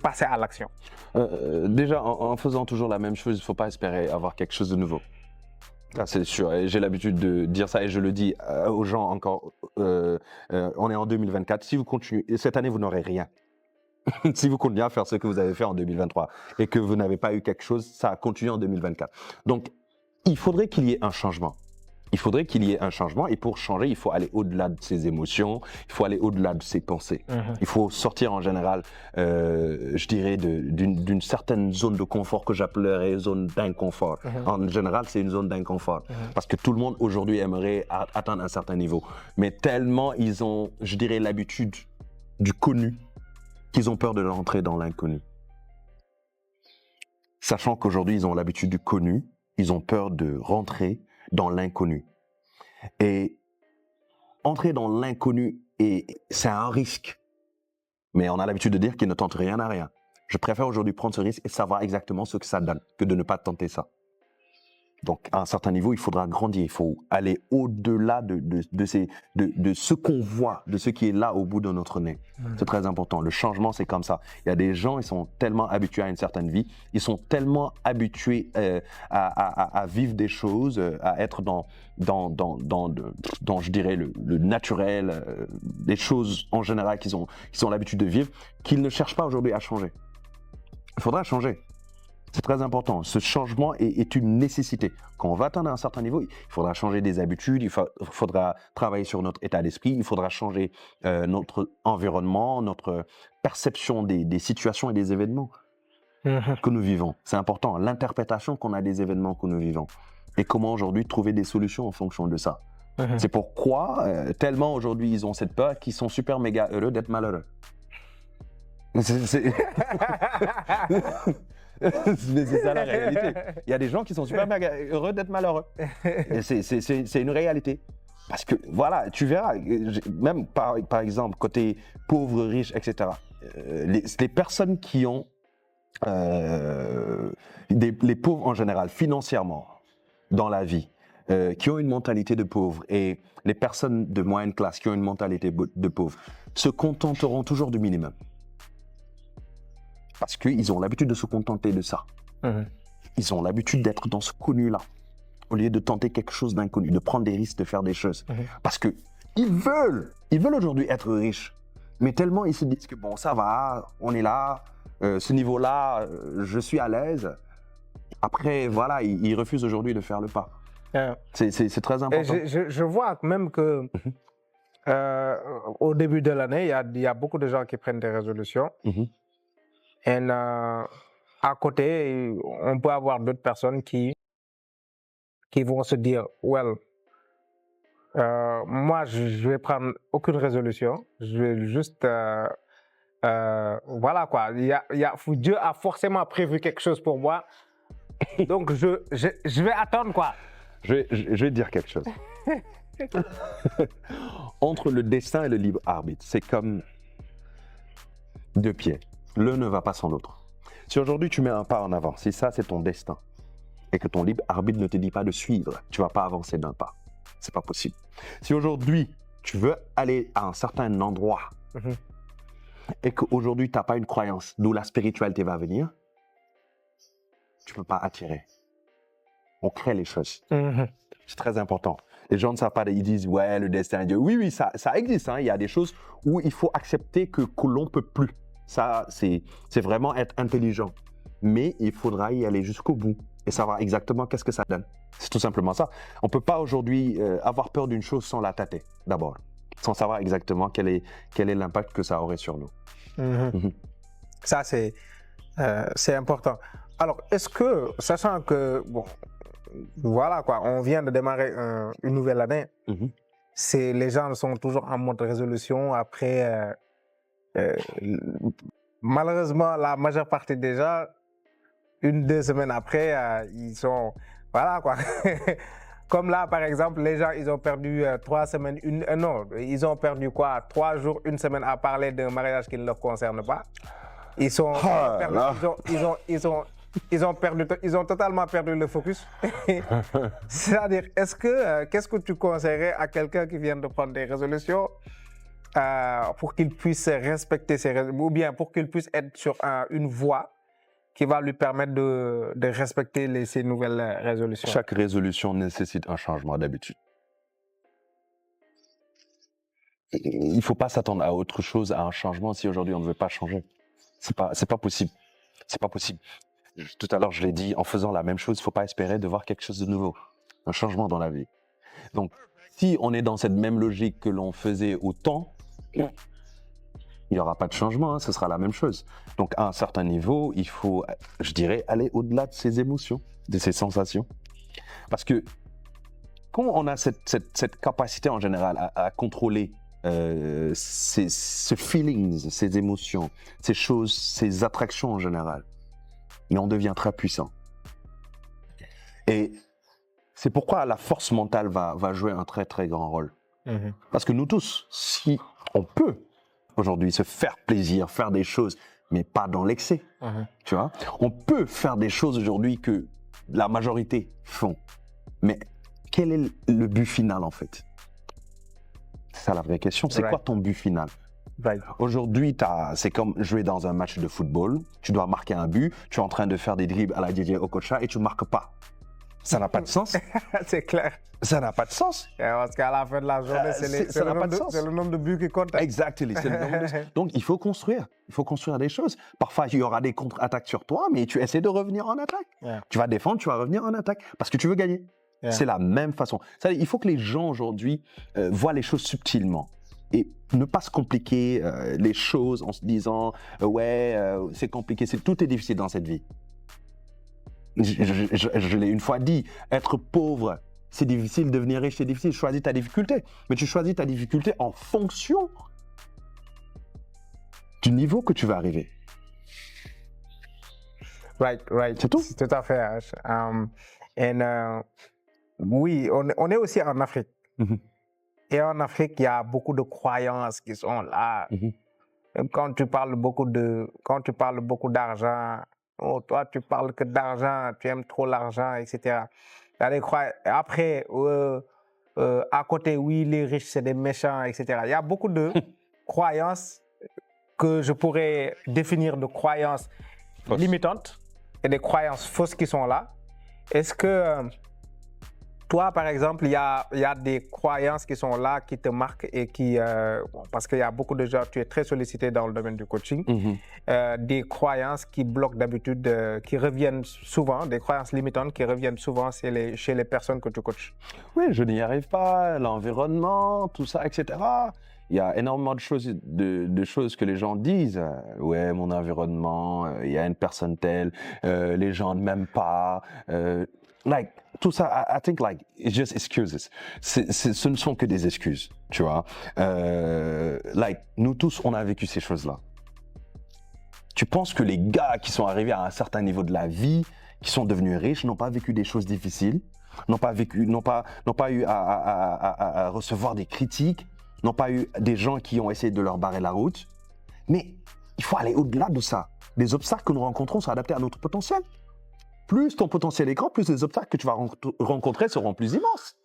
passer à l'action? Déjà, en faisant toujours la même chose, il ne faut pas espérer avoir quelque chose de nouveau. Ah, c'est sûr, et j'ai l'habitude de dire ça et je le dis aux gens encore. On est en 2024. Si vous continuez, cette année, vous n'aurez rien. Si vous continuez à faire ce que vous avez fait en 2023 et que vous n'avez pas eu quelque chose, ça continue en 2024. Donc, il faudrait qu'il y ait un changement. Il faudrait qu'il y ait un changement et pour changer, il faut aller au-delà de ses émotions, il faut aller au-delà de ses pensées. Il faut sortir en général, je dirais, d'une certaine zone de confort que j'appellerais zone d'inconfort. En général, c'est une zone d'inconfort parce que tout le monde aujourd'hui aimerait atteindre un certain niveau. Mais tellement ils ont, je dirais, l'habitude du connu qu'ils ont peur de rentrer dans l'inconnu. Sachant qu'aujourd'hui, ils ont l'habitude du connu, ils ont peur de rentrer dans l'inconnu. Et entrer dans l'inconnu, c'est un risque. Mais on a l'habitude de dire qu'il ne tente rien à rien. Je préfère aujourd'hui prendre ce risque et savoir exactement ce que ça donne que de ne pas tenter ça. Donc, à un certain niveau, il faudra grandir. Il faut aller au-delà de ce qu'on voit, de ce qui est là au bout de notre nez. C'est très important. Le changement, c'est comme ça. Il y a des gens, ils sont tellement habitués à une certaine vie, ils sont tellement habitués à vivre des choses, à être dans je dirais, le naturel, des choses en général qu'ils ont l'habitude de vivre, qu'ils ne cherchent pas aujourd'hui à changer. Il faudra changer. C'est très important. Ce changement est une nécessité. Quand on va atteindre un certain niveau, il faudra changer des habitudes, il faudra travailler sur notre état d'esprit, il faudra changer notre environnement, notre perception des situations et des événements que nous vivons. C'est important. L'interprétation qu'on a des événements que nous vivons. Et comment aujourd'hui trouver des solutions en fonction de ça. C'est pourquoi tellement aujourd'hui ils ont cette peur qu'ils sont super méga heureux d'être malheureux. Mais c'est ça la réalité. Il y a des gens qui sont super heureux d'être malheureux. Et c'est une réalité. Parce que, voilà, tu verras, même par exemple, côté pauvre, riche, etc., les personnes qui ont, les pauvres en général, financièrement, dans la vie, qui ont une mentalité de pauvre, et les personnes de moyenne classe qui ont une mentalité de pauvre, se contenteront toujours du minimum. Parce qu'ils ont l'habitude de se contenter de ça. Ils ont l'habitude d'être dans ce connu-là, au lieu de tenter quelque chose d'inconnu, de prendre des risques, de faire des choses. Parce qu'ils veulent aujourd'hui être riches, mais tellement ils se disent que bon, ça va, on est là, ce niveau-là, je suis à l'aise. Après, voilà, ils refusent aujourd'hui de faire le pas. C'est très important. Je vois même que au début de l'année, il y a beaucoup de gens qui prennent des résolutions. Et à côté, on peut avoir d'autres personnes qui vont se dire, well, moi, je vais prendre aucune résolution. Je vais juste, voilà quoi. Dieu a forcément prévu quelque chose pour moi. Donc, je vais attendre quoi. Je vais te dire quelque chose. Entre le destin et le libre arbitre, c'est comme deux pieds. L'un ne va pas sans l'autre. Si aujourd'hui tu mets un pas en avant, si ça c'est ton destin et que ton libre arbitre ne te dit pas de suivre, tu ne vas pas avancer d'un pas. C'est pas possible. Si aujourd'hui tu veux aller à un certain endroit et qu'aujourd'hui, tu n'as pas une croyance d'où la spiritualité va venir, tu ne peux pas attirer. On crée les choses. C'est très important. Les gens ne savent pas, ils disent, ouais, le destin de Dieu. Oui, ça existe. Hein. Il y a des choses où il faut accepter que l'on ne peut plus. Ça, c'est vraiment être intelligent. Mais il faudra y aller jusqu'au bout et savoir exactement qu'est-ce que ça donne. C'est tout simplement ça. On ne peut pas aujourd'hui avoir peur d'une chose sans la tâter, d'abord. Sans savoir exactement quel est l'impact que ça aurait sur nous. Ça, c'est important. Alors, est-ce que, sachant que, bon, voilà quoi, on vient de démarrer une nouvelle année, les gens sont toujours en mode résolution. Après, malheureusement, la majeure partie des gens, 1-2 semaines après, ils sont, voilà quoi. Comme là, par exemple, les gens, ils ont perdu 3 semaines, non, ils ont perdu quoi, 3 jours, 1 semaine à parler d'un mariage qui ne leur concerne pas. Ils ont totalement perdu le focus. C'est-à-dire, qu'est-ce que tu conseillerais à quelqu'un qui vient de prendre des résolutions pour qu'il puisse respecter ses résolutions, ou bien pour qu'il puisse être sur une voie qui va lui permettre de respecter ces nouvelles résolutions? Chaque résolution nécessite un changement d'habitude. Il ne faut pas s'attendre à autre chose, à un changement, si aujourd'hui on ne veut pas changer. C'est pas possible. C'est pas possible. Tout à l'heure, je l'ai dit, en faisant la même chose, il ne faut pas espérer de voir quelque chose de nouveau. Un changement dans la vie. Donc, si on est dans cette même logique que l'on faisait au temps, il n'y aura pas de changement, hein, ce sera la même chose. Donc, à un certain niveau, il faut, je dirais, aller au-delà de ses émotions, de ses sensations. Parce que quand on a cette capacité en général à contrôler ces feelings, ces émotions, ces choses, ces attractions en général, mais on devient très puissant. Et c'est pourquoi la force mentale va jouer un très très grand rôle. Parce que nous tous, si on peut aujourd'hui se faire plaisir, faire des choses, mais pas dans l'excès, tu vois, on peut faire des choses aujourd'hui que la majorité font. Mais quel est le but final en fait? C'est ça la vraie question. C'est quoi ton but final? Aujourd'hui, c'est comme jouer dans un match de football. Tu dois marquer un but. Tu es en train de faire des dribbles à la DJ Okocha et tu ne marques pas. Ça n'a pas de sens. C'est clair. Ça n'a pas de sens. Parce qu'à la fin de la journée, c'est le nombre de buts qui compte. Exactement. Donc, il faut construire. Il faut construire des choses. Parfois, il y aura des contre-attaques sur toi, mais tu essaies de revenir en attaque. Tu vas défendre, tu vas revenir en attaque parce que tu veux gagner. C'est la même façon. Il faut que les gens aujourd'hui voient les choses subtilement et ne pas se compliquer les choses en se disant c'est compliqué, tout est difficile dans cette vie. Je l'ai une fois dit, être pauvre, c'est difficile, devenir riche, c'est difficile. Choisis ta difficulté, mais tu choisis ta difficulté en fonction du niveau que tu vas arriver. Right. C'est tout. C'est tout à fait. Oui, on est aussi en Afrique. Et en Afrique, il y a beaucoup de croyances qui sont là. Même quand tu parles beaucoup d'argent, oh, toi, tu parles que d'argent, tu aimes trop l'argent, etc. Il y a des croyances. Après, à côté, oui, les riches, c'est des méchants, etc. Il y a beaucoup de croyances que je pourrais définir de croyances limitantes et des croyances fausses qui sont là. Est-ce que toi, par exemple, il y a des croyances qui sont là, qui te marquent et qui, parce qu'il y a beaucoup de gens, tu es très sollicité dans le domaine du coaching, des croyances qui bloquent d'habitude, qui reviennent souvent, des croyances limitantes qui reviennent souvent chez les personnes que tu coaches? Oui, je n'y arrive pas, l'environnement, tout ça, etc. Il y a énormément de choses que les gens disent. Ouais, mon environnement, il y a une personne telle, les gens ne m'aiment pas. Tout ça, I think it's just excuses. Ce ne sont que des excuses, tu vois. Nous tous, on a vécu ces choses-là. Tu penses que les gars qui sont arrivés à un certain niveau de la vie, qui sont devenus riches, n'ont pas vécu des choses difficiles, n'ont pas eu à recevoir des critiques, n'ont pas eu des gens qui ont essayé de leur barrer la route. Mais il faut aller au-delà de ça. Les obstacles que nous rencontrons sont adaptés à notre potentiel. Plus ton potentiel est grand, plus les obstacles que tu vas rencontrer seront plus immenses.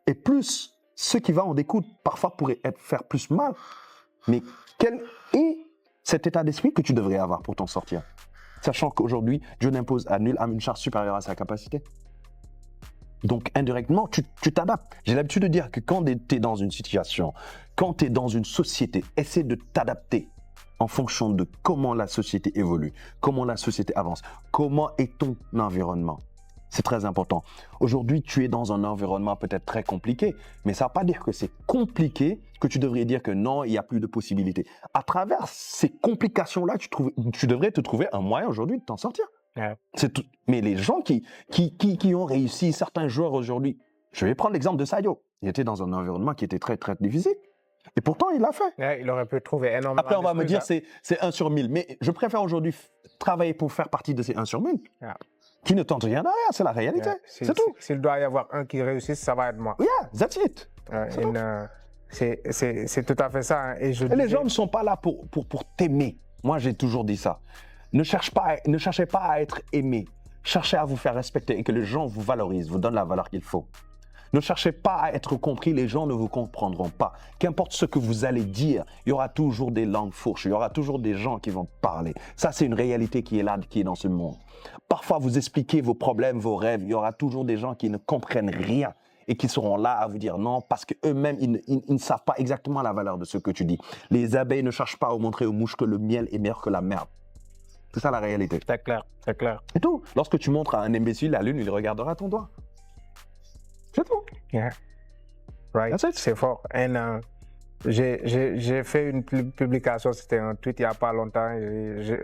Et plus ce qui va en découdre parfois pourrait faire plus mal. Mais quel est cet état d'esprit que tu devrais avoir pour t'en sortir? Sachant qu'aujourd'hui, Dieu n'impose à nul homme une charge supérieure à sa capacité. Donc, indirectement, tu t'adaptes. J'ai l'habitude de dire que quand tu es dans une situation, quand tu es dans une société, essaie de t'adapter en fonction de comment la société évolue, comment la société avance, comment est ton environnement. C'est très important. Aujourd'hui, tu es dans un environnement peut-être très compliqué, mais ça ne veut pas dire que c'est compliqué, que tu devrais dire que non, il n'y a plus de possibilités. À travers ces complications-là, tu devrais te trouver un moyen aujourd'hui de t'en sortir. Ouais. Mais les gens qui ont réussi, certains joueurs aujourd'hui, je vais prendre l'exemple de Sadio. Il était dans un environnement qui était très, très difficile. Et pourtant, il l'a fait. Ouais, il aurait pu trouver énormément. Après, on va me dire c'est 1 sur 1000. Mais je préfère aujourd'hui travailler pour faire partie de ces 1 sur 1000 qui ne tentent rien derrière. C'est la réalité. C'est tout. S'il doit y avoir un qui réussisse, ça va être moi. Yeah, that's it. C'est tout à fait ça. Hein. Et les gens ne sont pas là pour t'aimer. Moi, j'ai toujours dit ça. Ne cherchez pas à être aimé. Cherchez à vous faire respecter et que les gens vous valorisent, vous donnent la valeur qu'il faut. Ne cherchez pas à être compris, les gens ne vous comprendront pas. Qu'importe ce que vous allez dire, il y aura toujours des langues fourches, il y aura toujours des gens qui vont parler. Ça, c'est une réalité qui est là, qui est dans ce monde. Parfois, vous expliquez vos problèmes, vos rêves, il y aura toujours des gens qui ne comprennent rien et qui seront là à vous dire non parce qu'eux-mêmes, ils ne savent pas exactement la valeur de ce que tu dis. Les abeilles ne cherchent pas à montrer aux mouches que le miel est meilleur que la merde. C'est ça la réalité. C'est clair, c'est clair. C'est tout. Lorsque tu montres à un imbécile la lune, il regardera ton doigt. C'est tout. Yeah. Right. C'est fort. J'ai fait une publication, c'était un tweet il n'y a pas longtemps,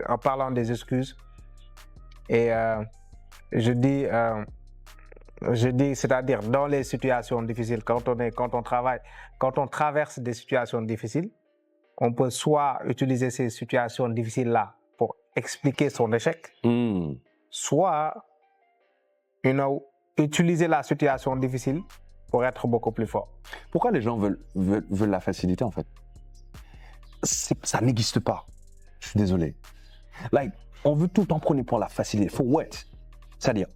en parlant des excuses. Et je dis, c'est-à-dire dans les situations difficiles, quand on travaille, quand on traverse des situations difficiles, on peut soit utiliser ces situations difficiles-là pour expliquer son échec, soit, utiliser la situation difficile pour être beaucoup plus fort. Pourquoi les gens veulent la facilité, en fait? Ça n'existe pas. Je suis désolé. On veut tout le temps prôner pour la facilité. Faut wait. C'est-à-dire,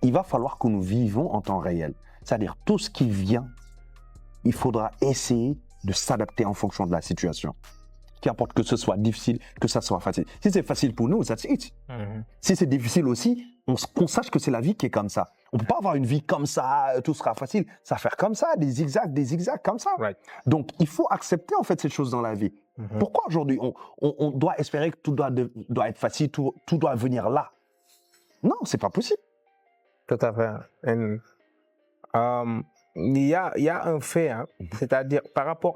il va falloir que nous vivons en temps réel. C'est-à-dire, tout ce qui vient, il faudra essayer de s'adapter en fonction de la situation. Qu'importe que ce soit difficile, que ça soit facile. Si c'est facile pour nous, that's it. Si c'est difficile aussi, qu'on sache que c'est la vie qui est comme ça. On ne peut pas avoir une vie comme ça, tout sera facile. Ça va faire comme ça, des zigzags comme ça. Right. Donc, il faut accepter en fait ces choses dans la vie. Pourquoi aujourd'hui on doit espérer que tout doit être facile, tout doit venir là? Non, c'est pas possible. Tout à fait. Il y a un fait, hein, c'est-à-dire par rapport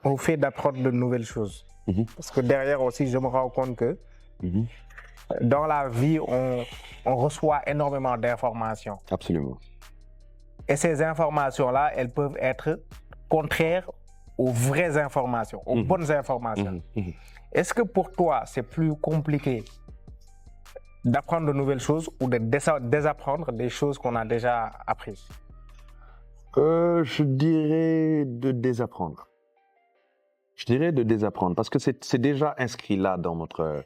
au fait d'apprendre de nouvelles choses. Parce que derrière aussi, je me rends compte que dans la vie, on reçoit énormément d'informations. Absolument. Et ces informations-là, elles peuvent être contraires aux vraies informations, aux bonnes informations. Est-ce que pour toi, c'est plus compliqué d'apprendre de nouvelles choses ou de désapprendre des choses qu'on a déjà apprises? Je dirais de désapprendre. Parce que c'est déjà inscrit là dans notre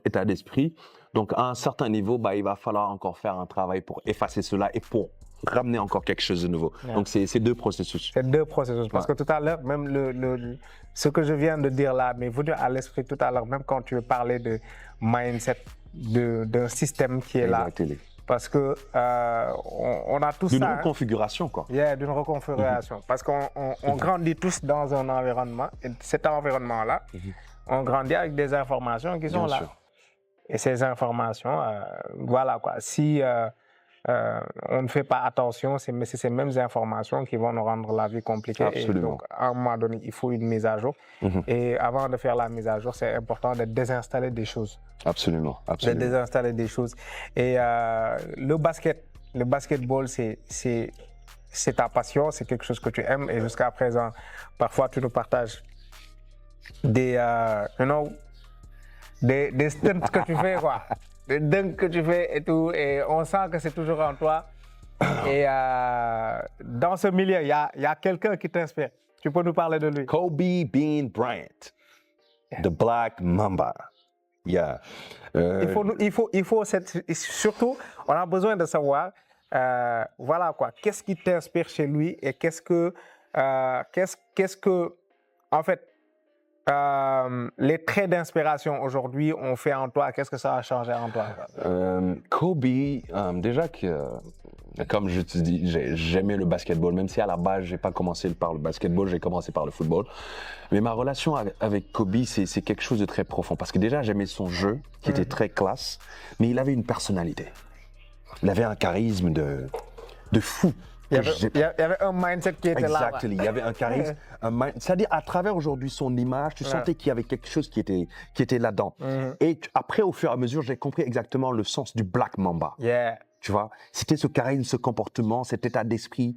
état d'esprit. Donc, à un certain niveau, il va falloir encore faire un travail pour effacer cela et pour ramener encore quelque chose de nouveau. Yeah. Donc, c'est deux processus. C'est deux processus. Parce que tout à l'heure, même ce que je viens de dire là m'est venu à l'esprit tout à l'heure, même quand tu parlais de mindset, d'un système qui est là. Parce que on a tout ça. D'une reconfiguration, quoi. Yeah, d'une reconfiguration. Parce qu'on grandit tous dans un environnement. Et cet environnement-là, on grandit avec des informations qui sont là. Sûr. Et ces informations, voilà quoi. Si on ne fait pas attention, c'est ces mêmes informations qui vont nous rendre la vie compliquée. Absolument. Et donc, à un moment donné, il faut une mise à jour. Et avant de faire la mise à jour, c'est important de désinstaller des choses. Absolument. De désinstaller des choses. Et le basketball, c'est ta passion, c'est quelque chose que tu aimes. Et jusqu'à présent, parfois, tu nous partages des stunts que tu fais, quoi. Des dunks que tu fais et tout. Et on sent que c'est toujours en toi. Et dans ce milieu, il y a quelqu'un qui t'inspire. Tu peux nous parler de lui? Kobe Bean Bryant, the Black Mamba. Yeah. Il faut surtout, on a besoin de savoir voilà quoi. Qu'est-ce qui t'inspire chez lui et qu'est-ce que, en fait, les traits d'inspiration aujourd'hui ont fait en toi? Qu'est-ce que ça a changé en toi? Kobe, déjà que, comme je te dis, j'aimais le basketball, même si à la base, j'ai pas commencé par le basketball, j'ai commencé par le football. Mais ma relation avec Kobe, c'est quelque chose de très profond. Parce que déjà, j'aimais son jeu, qui était très classe, mais il avait une personnalité. Il avait un charisme de fou. Il y avait un mindset qui était là. Exactement. Il y avait un charisme, c'est-à-dire à travers aujourd'hui son image, tu sentais qu'il y avait quelque chose qui était là-dedans. Et après, au fur et à mesure, j'ai compris exactement le sens du Black Mamba. Yeah. Tu vois, c'était ce charisme, ce comportement, cet état d'esprit,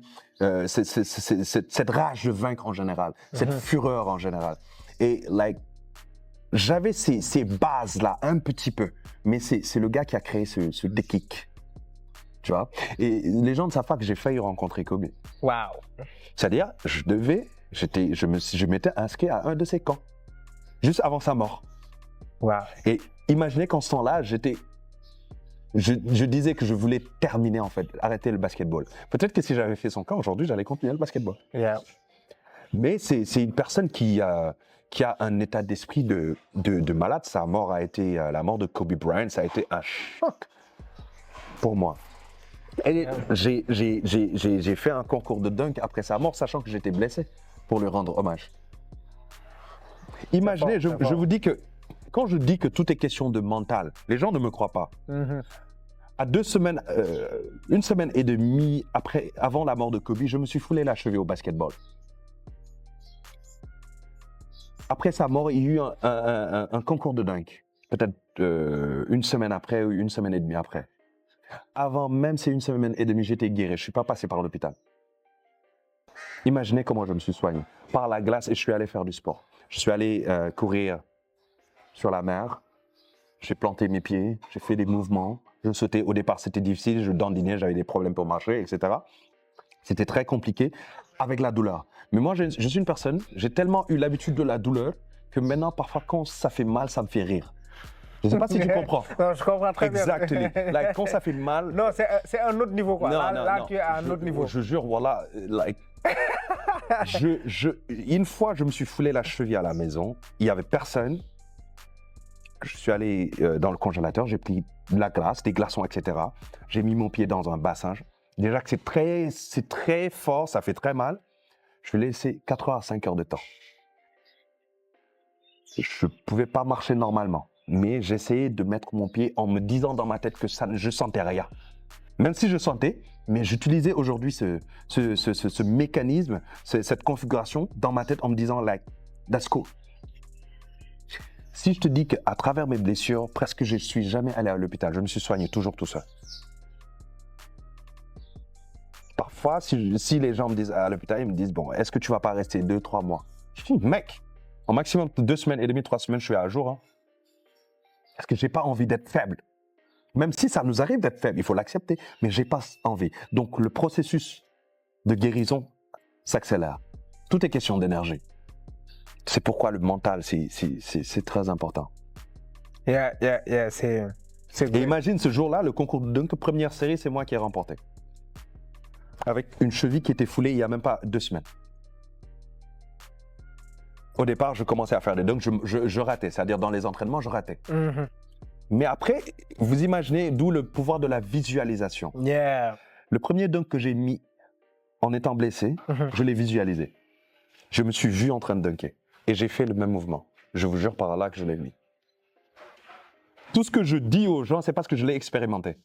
cette rage de vaincre en général, cette fureur en général. Et j'avais ces bases-là un petit peu, mais c'est le gars qui a créé ce déclic. Tu vois, et les gens ne savent pas que j'ai failli rencontrer Kobe. Wow. C'est-à-dire, je m'étais inscrit à un de ses camps, juste avant sa mort. Wow. Et imaginez qu'en ce temps-là, je disais que je voulais terminer, en fait, arrêter le basketball. Peut-être que si j'avais fait son camp aujourd'hui, j'allais continuer le basketball. Yeah. Mais c'est une personne qui a un état d'esprit de malade. Sa mort a été, la mort de Kobe Bryant, ça a été un choc pour moi. Et j'ai fait un concours de dunk après sa mort, sachant que j'étais blessé pour lui rendre hommage. Imaginez, je vous dis que quand je dis que tout est question de mental, les gens ne me croient pas. À 2 semaines, 1 semaine et demie avant la mort de Kobe, je me suis foulé la cheville au basketball. Après sa mort, il y a eu un concours de dunk, peut-être 1 semaine après ou 1 semaine et demie après. Avant même ces 1 semaine et demie, j'étais guéri. Je ne suis pas passé par l'hôpital. Imaginez comment je me suis soigné. Par la glace, et je suis allé faire du sport. Je suis allé courir sur la mer. J'ai planté mes pieds, j'ai fait des mouvements. Je sautais. Au départ, c'était difficile. Je dandinais, j'avais des problèmes pour marcher, etc. C'était très compliqué avec la douleur. Mais moi, je suis une personne, j'ai tellement eu l'habitude de la douleur que maintenant, parfois, quand ça fait mal, ça me fait rire. Je ne sais pas si tu comprends. Non, je comprends très bien. Exactement. Quand ça fait mal. Non, c'est un autre niveau, quoi. Non, Là, tu es à un autre niveau. Je jure, voilà. Une fois, je me suis foulé la cheville à la maison. Il n'y avait personne. Je suis allé dans le congélateur. J'ai pris de la glace, des glaçons, etc. J'ai mis mon pied dans un bassin. Déjà que c'est très fort, ça fait très mal. Je vais laisser 4 heures à 5 heures de temps. Je ne pouvais pas marcher normalement. Mais j'essayais de mettre mon pied en me disant dans ma tête que je sentais rien. Même si je sentais, mais j'utilisais aujourd'hui ce mécanisme, cette configuration dans ma tête en me disant, that's cool. Si je te dis qu'à travers mes blessures, presque je ne suis jamais allé à l'hôpital, je me suis soigné toujours tout seul. Parfois, si les gens me disent à l'hôpital, ils me disent, bon, est-ce que tu ne vas pas rester 2-3 mois? Je dis, mec, en maximum 2 semaines et demie, 3 semaines, je suis à jour. Hein. Parce que je n'ai pas envie d'être faible. Même si ça nous arrive d'être faible, il faut l'accepter, mais je n'ai pas envie. Donc, le processus de guérison s'accélère. Tout est question d'énergie. C'est pourquoi le mental, c'est très important. Yeah, c'est Et imagine ce jour-là, le concours de dunk, première série, c'est moi qui ai remporté. Avec une cheville qui était foulée il n'y a même pas 2 semaines. Au départ, je commençais à faire des dunks, je ratais, c'est-à-dire dans les entraînements, je ratais. Mais après, vous imaginez d'où le pouvoir de la visualisation. Yeah. Le premier dunk que j'ai mis en étant blessé, je l'ai visualisé. Je me suis vu en train de dunker et j'ai fait le même mouvement. Je vous jure par là que je l'ai mis. Tout ce que je dis aux gens, c'est parce que je l'ai expérimenté.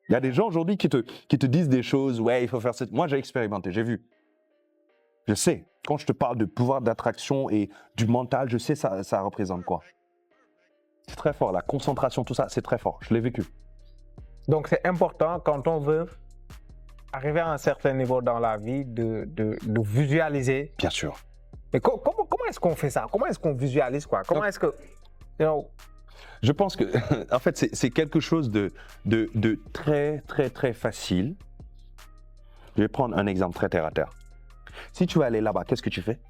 Il y a des gens aujourd'hui qui te disent des choses, ouais, il faut faire ça. Moi, j'ai expérimenté, j'ai vu. Je sais, quand je te parle de pouvoir d'attraction et du mental, je sais ça représente quoi. C'est très fort, la concentration, tout ça, c'est très fort. Je l'ai vécu. Donc, c'est important quand on veut arriver à un certain niveau dans la vie de visualiser. Bien sûr. Mais comment est-ce qu'on fait ça? Comment est-ce qu'on visualise quoi? Comment est-ce que... Je pense que, en fait, c'est quelque chose de très, très, très facile. Je vais prendre un exemple très terre à terre. Si tu veux aller là-bas, qu'est-ce que tu fais?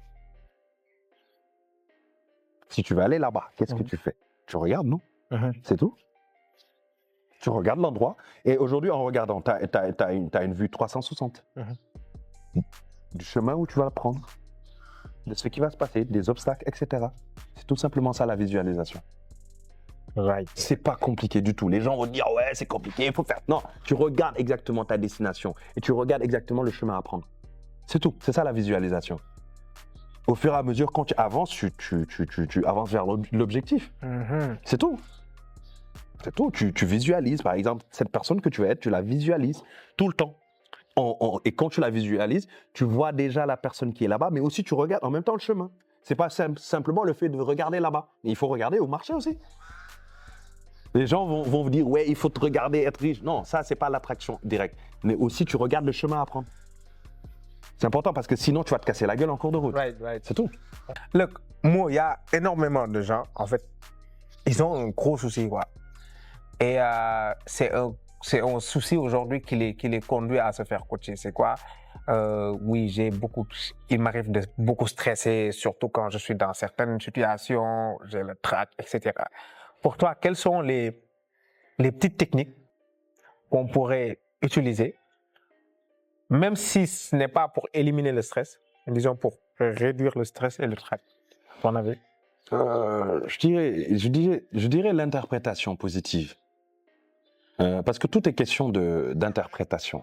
Si tu veux aller là-bas, qu'est-ce que tu fais? Tu regardes, non? C'est tout. tu regardes l'endroit. Et aujourd'hui, en regardant, tu as une vue 360 du chemin où tu vas prendre, de ce qui va se passer, des obstacles, etc. C'est tout simplement ça la visualisation. Right. C'est pas compliqué du tout. Les gens vont dire ouais, c'est compliqué, il faut faire. Non, tu regardes exactement ta destination et tu regardes exactement le chemin à prendre. C'est tout. C'est ça la visualisation. Au fur et à mesure, quand tu avances, tu avances vers l'objectif. C'est tout. C'est tout. Tu visualises, par exemple, cette personne que tu veux être, tu la visualises tout le temps. Et quand tu la visualises, tu vois déjà la personne qui est là-bas, mais aussi tu regardes en même temps le chemin. C'est pas simplement le fait de regarder là-bas. Il faut regarder au marché aussi. Les gens vont vous dire, ouais, il faut te regarder, être riche. Non, ça, c'est pas l'attraction directe. Mais aussi, tu regardes le chemin à prendre. C'est important parce que sinon, tu vas te casser la gueule en cours de route. Right. C'est tout. Look, moi, il y a énormément de gens, en fait, ils ont un gros souci, quoi. Et c'est un souci aujourd'hui qui les conduit à se faire coacher. C'est quoi? Oui, il m'arrive de beaucoup stresser, surtout quand je suis dans certaines situations, j'ai le trac, etc. Pour toi, quelles sont les petites techniques qu'on pourrait utiliser, même si ce n'est pas pour éliminer le stress, disons pour réduire le stress et le trac, à ton avis? Je dirais l'interprétation positive. Parce que tout est question d'interprétation.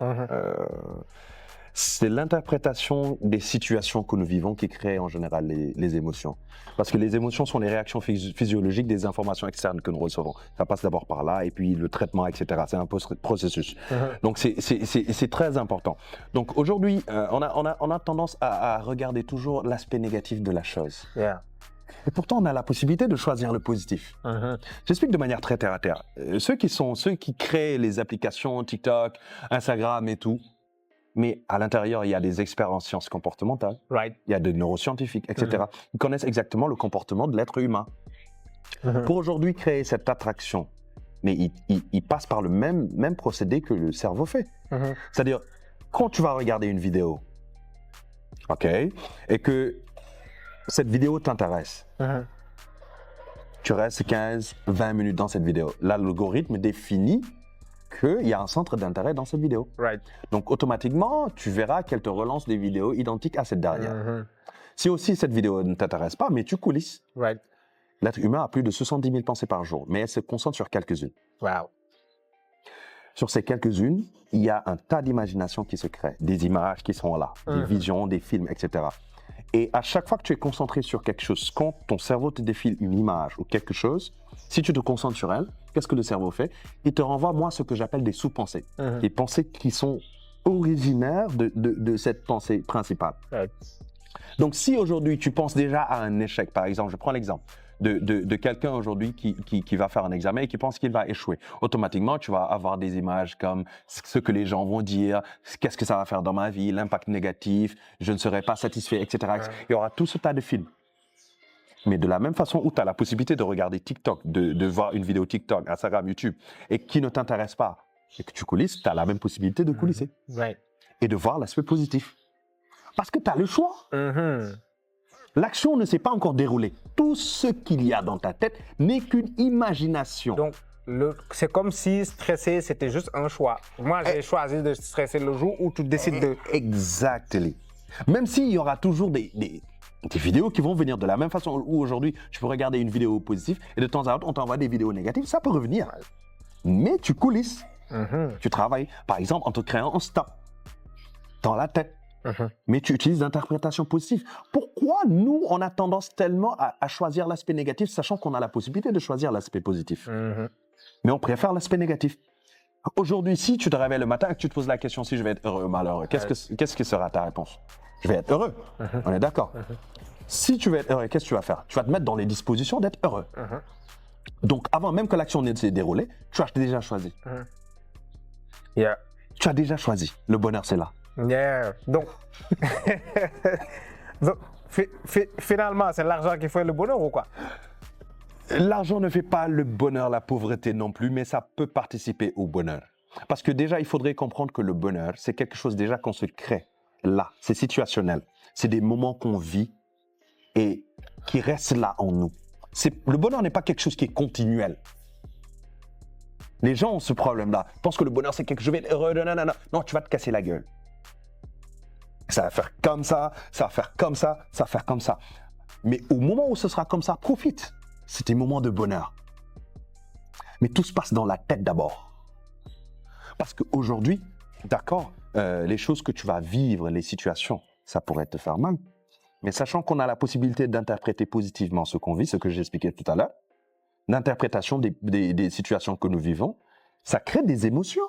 C'est l'interprétation des situations que nous vivons qui crée en général les émotions. Parce que les émotions sont les réactions physiologiques des informations externes que nous recevons. Ça passe d'abord par là et puis le traitement, etc. C'est un processus. Donc c'est très important. Donc aujourd'hui, on a tendance à regarder toujours l'aspect négatif de la chose. Yeah. Et pourtant, on a la possibilité de choisir le positif. J'explique de manière très terre à terre. Ceux qui créent les applications TikTok, Instagram et tout, mais à l'intérieur, il y a des experts en sciences comportementales, Right. il y a des neuroscientifiques, etc. Ils connaissent exactement le comportement de l'être humain. Pour aujourd'hui créer cette attraction, mais ils passent par le même procédé que le cerveau fait. C'est-à-dire, quand tu vas regarder une vidéo, ok, et que cette vidéo t'intéresse, tu restes 15-20 minutes dans cette vidéo. Là, l'algorithme définit qu'il y a un centre d'intérêt dans cette vidéo. Right. Donc, automatiquement, tu verras qu'elle te relance des vidéos identiques à cette dernière. Si aussi cette vidéo ne t'intéresse pas, mais tu coulisses. Right. L'être humain a plus de 70 000 pensées par jour, mais elle se concentre sur quelques-unes. Wow. Sur ces quelques-unes, il y a un tas d'imagination qui se crée, des images qui sont là, des visions, des films, etc. Et à chaque fois que tu es concentré sur quelque chose, quand ton cerveau te défile une image ou quelque chose, si tu te concentres sur elle, qu'est-ce que le cerveau fait? Il te renvoie, moi, ce que j'appelle des sous-pensées. Des pensées qui sont originaires de cette pensée principale. Right. Donc, si aujourd'hui, tu penses déjà à un échec, par exemple, je prends l'exemple de quelqu'un aujourd'hui qui va faire un examen et qui pense qu'il va échouer. Automatiquement, tu vas avoir des images comme ce que les gens vont dire, qu'est-ce que ça va faire dans ma vie, l'impact négatif, je ne serai pas satisfait, etc. Il y aura tout ce tas de films. Mais de la même façon où tu as la possibilité de regarder TikTok, de voir une vidéo TikTok, Instagram, YouTube, et qui ne t'intéresse pas, et que tu coulisses, tu as la même possibilité de coulisser. Right. Et de voir l'aspect positif. Parce que tu as le choix. L'action ne s'est pas encore déroulée. Tout ce qu'il y a dans ta tête n'est qu'une imagination. Donc, c'est comme si stresser, c'était juste un choix. Moi, j'ai choisi de stresser le jour où tu décides de... Exactement. Même s'il y aura toujours des vidéos qui vont venir de la même façon où aujourd'hui, tu peux regarder une vidéo positive et de temps à autre, on t'envoie des vidéos négatives, ça peut revenir. Mais tu coulisses. Tu travailles, par exemple, en te créant un stop dans la tête. Mais tu utilises l'interprétation positive. Pourquoi nous, on a tendance tellement à choisir l'aspect négatif, sachant qu'on a la possibilité de choisir l'aspect positif? Mais on préfère l'aspect négatif. Aujourd'hui, si tu te réveilles le matin et que tu te poses la question si je vais être heureux ou malheureux, qu'est-ce que sera ta réponse? Je vais être heureux. On est d'accord. Si tu veux être heureux, qu'est-ce que tu vas faire? Tu vas te mettre dans les dispositions d'être heureux. Donc, avant même que l'action ne s'est déroulée, tu as déjà choisi. Yeah. Tu as déjà choisi. Le bonheur, c'est là. Yeah. Donc, finalement, c'est l'argent qui fait le bonheur ou quoi? L'argent ne fait pas le bonheur, la pauvreté non plus, mais ça peut participer au bonheur. Parce que déjà, il faudrait comprendre que le bonheur, c'est quelque chose déjà qu'on se crée. Là, c'est situationnel. C'est des moments qu'on vit et qui restent là en nous. Le bonheur n'est pas quelque chose qui est continuel. Les gens ont ce problème-là. Ils pensent que le bonheur, c'est quelque chose, je vais être heureux, nanana. Non, tu vas te casser la gueule. Ça va faire comme ça, ça va faire comme ça, ça va faire comme ça. Mais au moment où ce sera comme ça, profite. C'est des moments de bonheur. Mais tout se passe dans la tête d'abord. Parce qu'aujourd'hui, d'accord, les choses que tu vas vivre, les situations, ça pourrait te faire mal. Mais sachant qu'on a la possibilité d'interpréter positivement ce qu'on vit, ce que j'expliquais tout à l'heure, l'interprétation des situations que nous vivons, ça crée des émotions.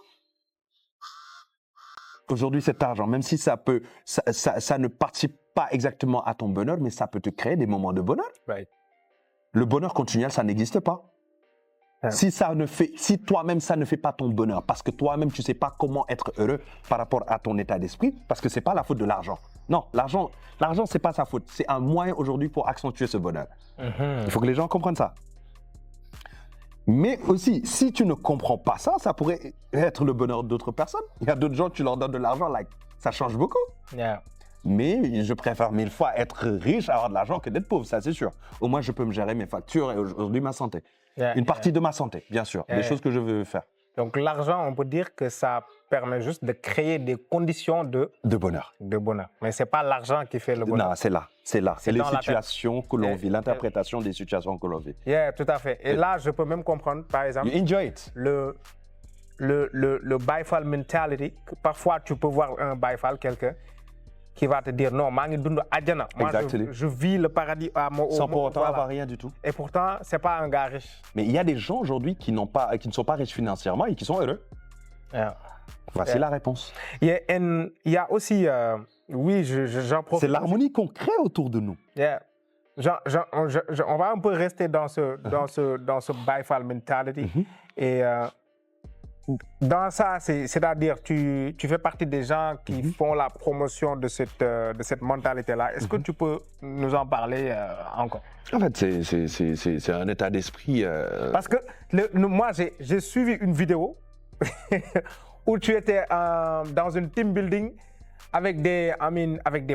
Aujourd'hui, cet argent, même si ça ne participe pas exactement à ton bonheur, mais ça peut te créer des moments de bonheur. Right. Le bonheur continuel, ça n'existe pas. Yeah. Si toi-même, ça ne fait pas ton bonheur, parce que toi-même, tu ne sais pas comment être heureux par rapport à ton état d'esprit, parce que ce n'est pas la faute de l'argent. Non, l'argent, ce n'est pas sa faute. C'est un moyen aujourd'hui pour accentuer ce bonheur. Il faut que les gens comprennent ça. Mais aussi, si tu ne comprends pas ça, ça pourrait être le bonheur d'autres personnes. Il y a d'autres gens, tu leur donnes de l'argent, ça change beaucoup. Yeah. Mais je préfère 1000 fois être riche, avoir de l'argent, que d'être pauvre, ça c'est sûr. Au moins, je peux me gérer mes factures et aujourd'hui ma santé. Une partie de ma santé, bien sûr, des choses que je veux faire. Donc l'argent, on peut dire que ça permet juste de créer des conditions de bonheur. De bonheur. Mais ce n'est pas l'argent qui fait le bonheur. Non, c'est là. C'est les situations que l'on vit, l'interprétation des situations que l'on vit. Yeah, tout à fait. Et là, je peux même comprendre, par exemple, you enjoy it. le Baye Fall mentality. Parfois, tu peux voir un Baye Fall, quelqu'un, qui va te dire non, mangi dundu adjana. Moi, je vis le paradis à mon sans pour autant avoir rien du tout. Et pourtant, c'est pas un gars riche. Mais il y a des gens aujourd'hui qui ne sont pas riches financièrement et qui sont heureux. Yeah. Voici la réponse. Yeah, il y a aussi, oui, j'en profite. C'est l'harmonie qu'on crée autour de nous. Yeah. On va un peu rester dans ce Baye Fall mentality. Et dans ça, c'est-à-dire tu fais partie des gens qui font la promotion de cette mentalité-là. Est-ce que tu peux nous en parler encore? En fait, c'est un état d'esprit. Parce que moi, j'ai suivi une vidéo où tu étais dans une team building avec des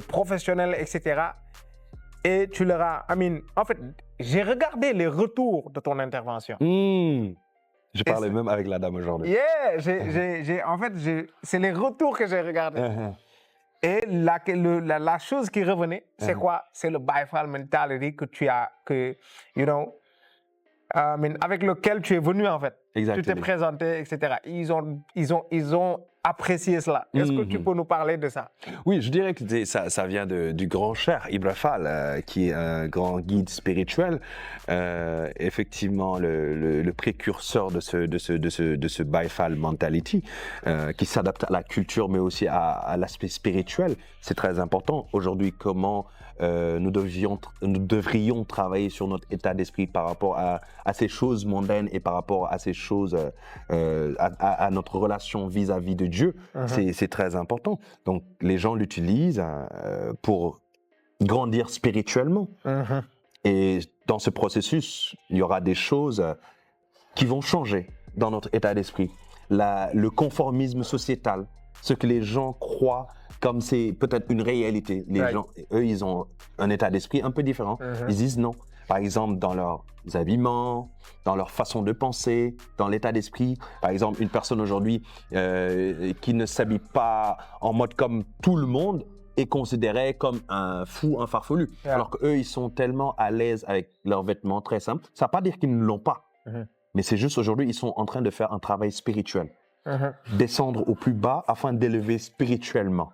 professionnels, etc. Et tu leur as... en fait, j'ai regardé les retours de ton intervention. Je parlais même avec la dame aujourd'hui. Yeah, en fait, c'est les retours que j'ai regardés. Et la chose qui revenait, c'est quoi? C'est le Baye Fall mentality que tu as, avec lequel tu es venu en fait. Exactement. Tu t'es présenté, etc. Ils ont apprécié cela. Est-ce que tu peux nous parler de ça? Oui, je dirais que ça vient du grand cher Ibra Fall, qui est un grand guide spirituel, effectivement le précurseur de ce Baye Fall mentality, qui s'adapte à la culture mais aussi à l'aspect spirituel. C'est très important. Aujourd'hui, comment nous devrions travailler sur notre état d'esprit par rapport à ces choses mondaines et par rapport à ces choses, à notre relation vis-à-vis de Dieu. C'est très important. Donc, les gens l'utilisent pour grandir spirituellement. Et dans ce processus, il y aura des choses qui vont changer dans notre état d'esprit. Le conformisme sociétal, ce que les gens croient comme c'est peut-être une réalité. Les gens, eux, ils ont un état d'esprit un peu différent. Ils disent non. Par exemple, dans leurs habillements, dans leur façon de penser, dans l'état d'esprit. Par exemple, une personne aujourd'hui qui ne s'habille pas en mode comme tout le monde est considérée comme un fou, un farfelu. Alors qu'eux, ils sont tellement à l'aise avec leurs vêtements très simples. Ça ne veut pas dire qu'ils ne l'ont pas. Mais c'est juste aujourd'hui, ils sont en train de faire un travail spirituel. Descendre au plus bas afin d'élever spirituellement.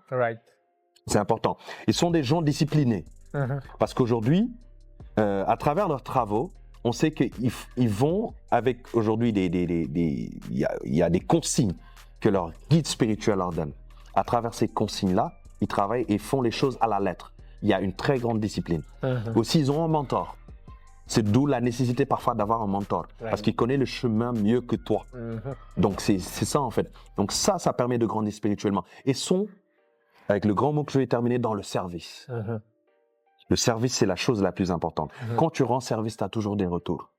C'est important. Ils sont des gens disciplinés. Parce qu'aujourd'hui, à travers leurs travaux, on sait qu'ils vont avec aujourd'hui il y a des consignes que leur guide spirituel leur donne. À travers ces consignes-là, ils travaillent et font les choses à la lettre. Il y a une très grande discipline. Aussi, ils ont un mentor. C'est d'où la nécessité parfois d'avoir un mentor, parce qu'il connaît le chemin mieux que toi. Donc c'est ça en fait. Donc ça permet de grandir spirituellement. Et sont, avec le grand mot que je vais terminer, dans le service. Le service, c'est la chose la plus importante. Quand tu rends service, tu as toujours des retours.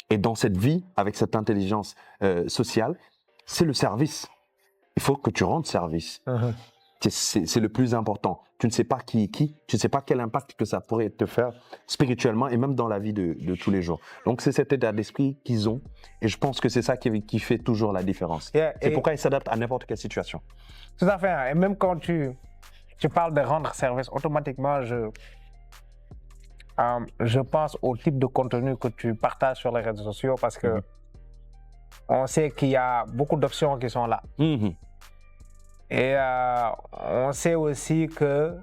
Et dans cette vie, avec cette intelligence sociale, c'est le service. Il faut que tu rendes service. C'est le plus important. Tu ne sais pas qui est qui, tu ne sais pas quel impact que ça pourrait te faire spirituellement et même dans la vie de tous les jours. Donc, c'est cet état d'esprit qu'ils ont et je pense que c'est ça qui fait toujours la différence. C'est pourquoi ils s'adaptent à n'importe quelle situation. Tout à fait. Hein. Et même quand tu parles de rendre service, automatiquement, je pense au type de contenu que tu partages sur les réseaux sociaux parce que on sait qu'il y a beaucoup d'options qui sont là. Et on sait aussi que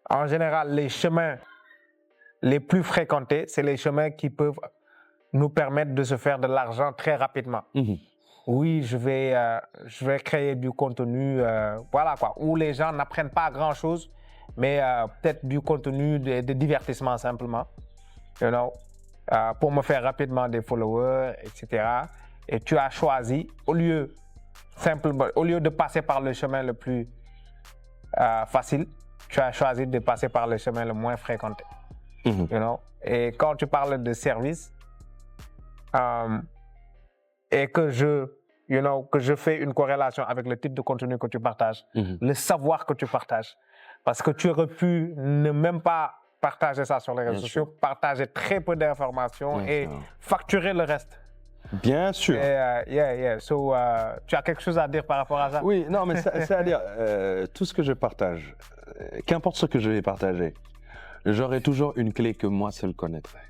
en général, les chemins les plus fréquentés, c'est les chemins qui peuvent nous permettre de se faire de l'argent très rapidement. Oui, je vais créer du contenu, voilà quoi, où les gens n'apprennent pas grand-chose, mais peut-être du contenu de divertissement simplement, you know, pour me faire rapidement des followers, etc. Et tu as choisi, au lieu de passer par le chemin le plus facile, tu as choisi de passer par le chemin le moins fréquenté. You know? Et quand tu parles de service, et que je fais une corrélation avec le type de contenu que tu partages, le savoir que tu partages, parce que tu aurais pu ne même pas partager ça sur les réseaux sociaux, partager très peu d'informations et facturer le reste. Bien sûr. So, tu as quelque chose à dire par rapport à ça? Oui, non, mais c'est-à-dire, tout ce que je partage, qu'importe ce que je vais partager, j'aurai toujours une clé que moi seul connaîtrai.